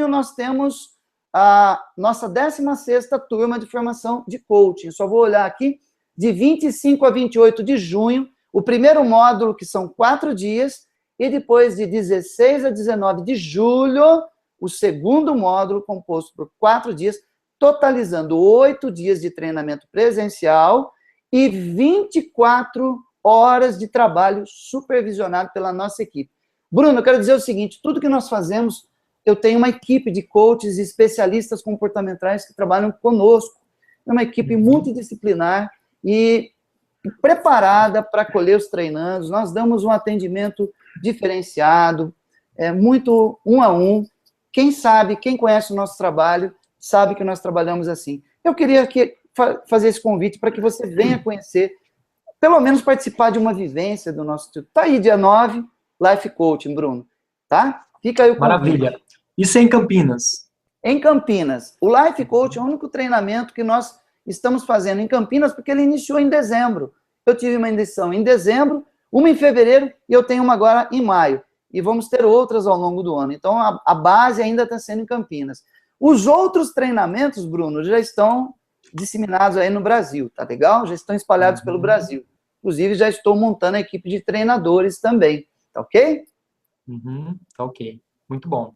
nós temos a nossa 16ª turma de formação de coaching. Só vou olhar aqui, de 25 a 28 de junho, o primeiro módulo, que são 4 dias, e depois de 16 a 19 de julho, o segundo módulo, composto por 4 dias, totalizando 8 dias de treinamento presencial e 24 horas de trabalho supervisionado pela nossa equipe. Bruno, eu quero dizer o seguinte, tudo que nós fazemos, eu tenho uma equipe de coaches e especialistas comportamentais que trabalham conosco. É uma equipe multidisciplinar e preparada para acolher os treinandos. Nós damos um atendimento diferenciado, muito um a um. Quem sabe, quem conhece o nosso trabalho, sabe que nós trabalhamos assim. Eu queria fazer esse convite para que você venha conhecer, pelo menos participar de uma vivência do nosso instituto. Está aí, dia 9, Life Coaching, Bruno. Tá? Fica aí o convite. Maravilha. Isso é em Campinas? Em Campinas. O Life Coaching é o único treinamento que nós estamos fazendo em Campinas, porque ele iniciou em dezembro. Eu tive uma edição em dezembro, uma em fevereiro, e eu tenho uma agora em maio. E vamos ter outras ao longo do ano. Então, a base ainda está sendo em Campinas. Os outros treinamentos, Bruno, já estão disseminados aí no Brasil, tá legal? Já estão espalhados pelo Brasil. Inclusive, já estou montando a equipe de treinadores também, tá ok? Tá ok. Muito bom.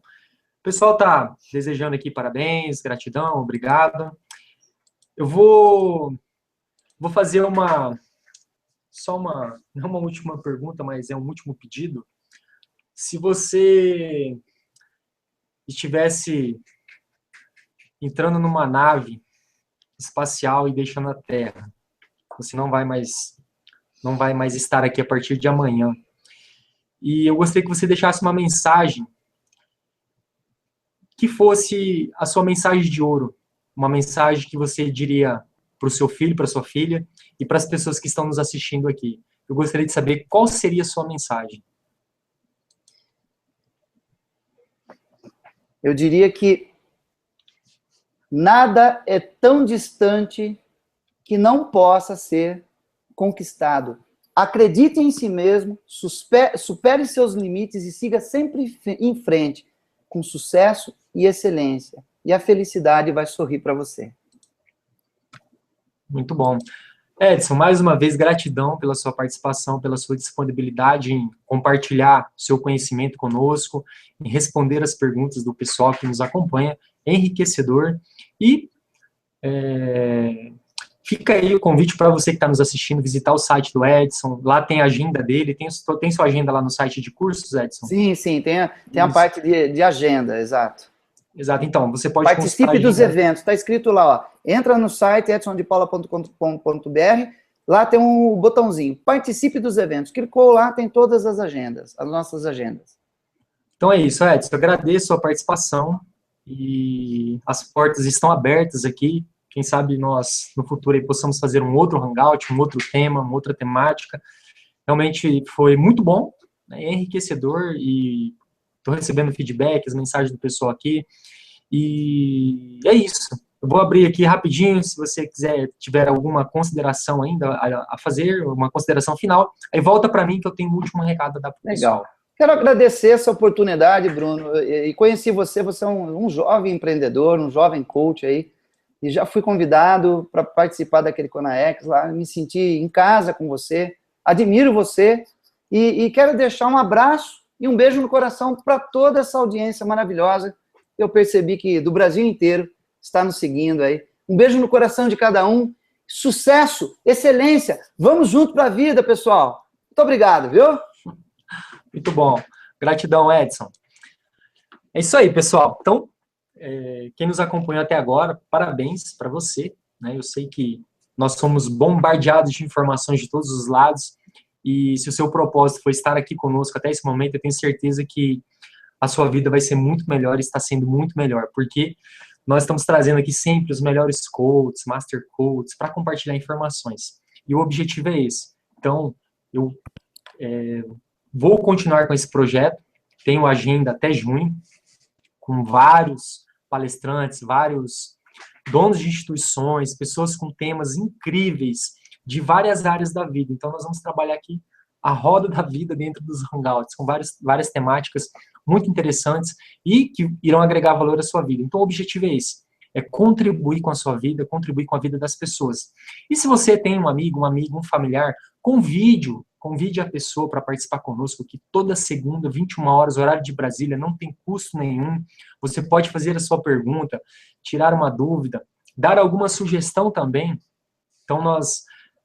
O pessoal tá desejando aqui parabéns, gratidão, obrigado. Eu vou fazer não uma última pergunta, mas é um último pedido. Se você estivesse entrando numa nave espacial e deixando a Terra, você não vai mais estar aqui a partir de amanhã. E eu gostaria que você deixasse uma mensagem que fosse a sua mensagem de ouro, uma mensagem que você diria para o seu filho, para a sua filha e para as pessoas que estão nos assistindo aqui. Eu gostaria de saber qual seria a sua mensagem. Eu diria que nada é tão distante que não possa ser conquistado. Acredite em si mesmo, supere seus limites e siga sempre em frente, com sucesso e excelência. E a felicidade vai sorrir para você. Muito bom. Edson, mais uma vez, gratidão pela sua participação, pela sua disponibilidade em compartilhar seu conhecimento conosco, em responder as perguntas do pessoal que nos acompanha, enriquecedor. E fica aí o convite para você que está nos assistindo, visitar o site do Edson, lá tem a agenda dele, tem sua agenda lá no site de cursos, Edson? Sim, tem a parte de agenda, exato. Exato, então, você pode participe dos eventos, está escrito lá, ó, entra no site edsondepaula.com.br, lá tem um botãozinho, participe dos eventos, clicou lá, tem todas as agendas, as nossas agendas. Então é isso, Edson, eu agradeço a participação e as portas estão abertas aqui, quem sabe nós, no futuro, aí, possamos fazer um outro hangout, um outro tema, uma outra temática. Realmente foi muito bom, né, enriquecedor e estou recebendo feedback, as mensagens do pessoal aqui, e é isso. Eu vou abrir aqui rapidinho, se você tiver alguma consideração ainda a fazer, uma consideração final, aí volta para mim que eu tenho um último recado a dar para o pessoal. Legal. Quero agradecer essa oportunidade, Bruno, e conheci você é um jovem empreendedor, um jovem coach aí, e já fui convidado para participar daquele Conaex lá, me senti em casa com você, admiro você, e quero deixar um abraço e um beijo no coração para toda essa audiência maravilhosa. Eu percebi que do Brasil inteiro está nos seguindo aí. Um beijo no coração de cada um. Sucesso, excelência. Vamos junto para a vida, pessoal. Muito obrigado, viu? Muito bom. Gratidão, Edson. É isso aí, pessoal. Então, quem nos acompanhou até agora, parabéns para você, né? Eu sei que nós somos bombardeados de informações de todos os lados, e se o seu propósito foi estar aqui conosco até esse momento, eu tenho certeza que a sua vida vai ser muito melhor e está sendo muito melhor, porque nós estamos trazendo aqui sempre os melhores coaches, master coaches, para compartilhar informações. e o objetivo é esse. Então, eu vou continuar com esse projeto, tenho agenda até junho, com vários palestrantes, vários donos de instituições, pessoas com temas incríveis de várias áreas da vida. Então, nós vamos trabalhar aqui a roda da vida dentro dos Hangouts, com várias temáticas muito interessantes e que irão agregar valor à sua vida. Então, o objetivo é esse, é contribuir com a sua vida, contribuir com a vida das pessoas. E se você tem um amigo, um familiar, convide a pessoa para participar conosco, que toda segunda, 21 horas, horário de Brasília, não tem custo nenhum. Você pode fazer a sua pergunta, tirar uma dúvida, dar alguma sugestão também. Então, nós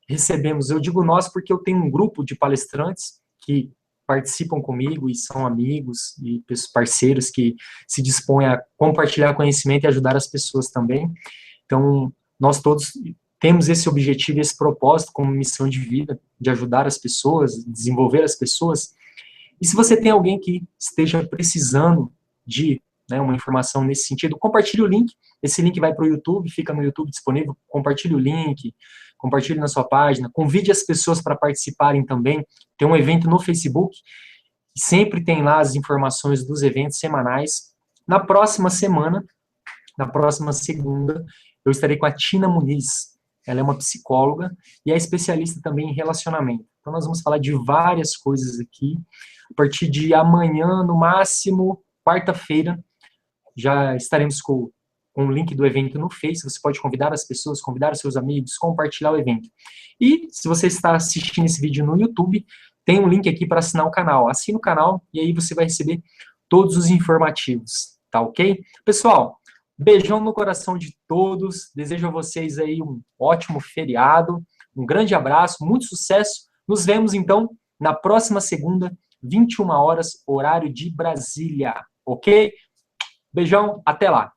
recebemos, eu digo nós porque eu tenho um grupo de palestrantes que participam comigo e são amigos e parceiros que se dispõem a compartilhar conhecimento e ajudar as pessoas também. Então, nós todos temos esse objetivo, esse propósito como missão de vida, de ajudar as pessoas, desenvolver as pessoas. E se você tem alguém que esteja precisando de uma informação nesse sentido, compartilhe o link. Esse link vai para o YouTube, fica no YouTube disponível. Compartilhe o link, compartilhe na sua página, convide as pessoas para participarem também. Tem um evento no Facebook, sempre tem lá as informações dos eventos semanais. Na próxima semana, na próxima segunda, eu estarei com a Tina Muniz. Ela é uma psicóloga e é especialista também em relacionamento. Então, nós vamos falar de várias coisas aqui. A partir de amanhã, no máximo, quarta-feira, já estaremos com o link do evento no Face. Você pode convidar as pessoas, convidar os seus amigos, compartilhar o evento. E, se você está assistindo esse vídeo no YouTube, tem um link aqui para assinar o canal. Assine o canal e aí você vai receber todos os informativos. Tá ok? Pessoal, beijão no coração de todos, desejo a vocês aí um ótimo feriado, um grande abraço, muito sucesso. Nos vemos, então, na próxima segunda, 21 horas, horário de Brasília, ok? Beijão, até lá!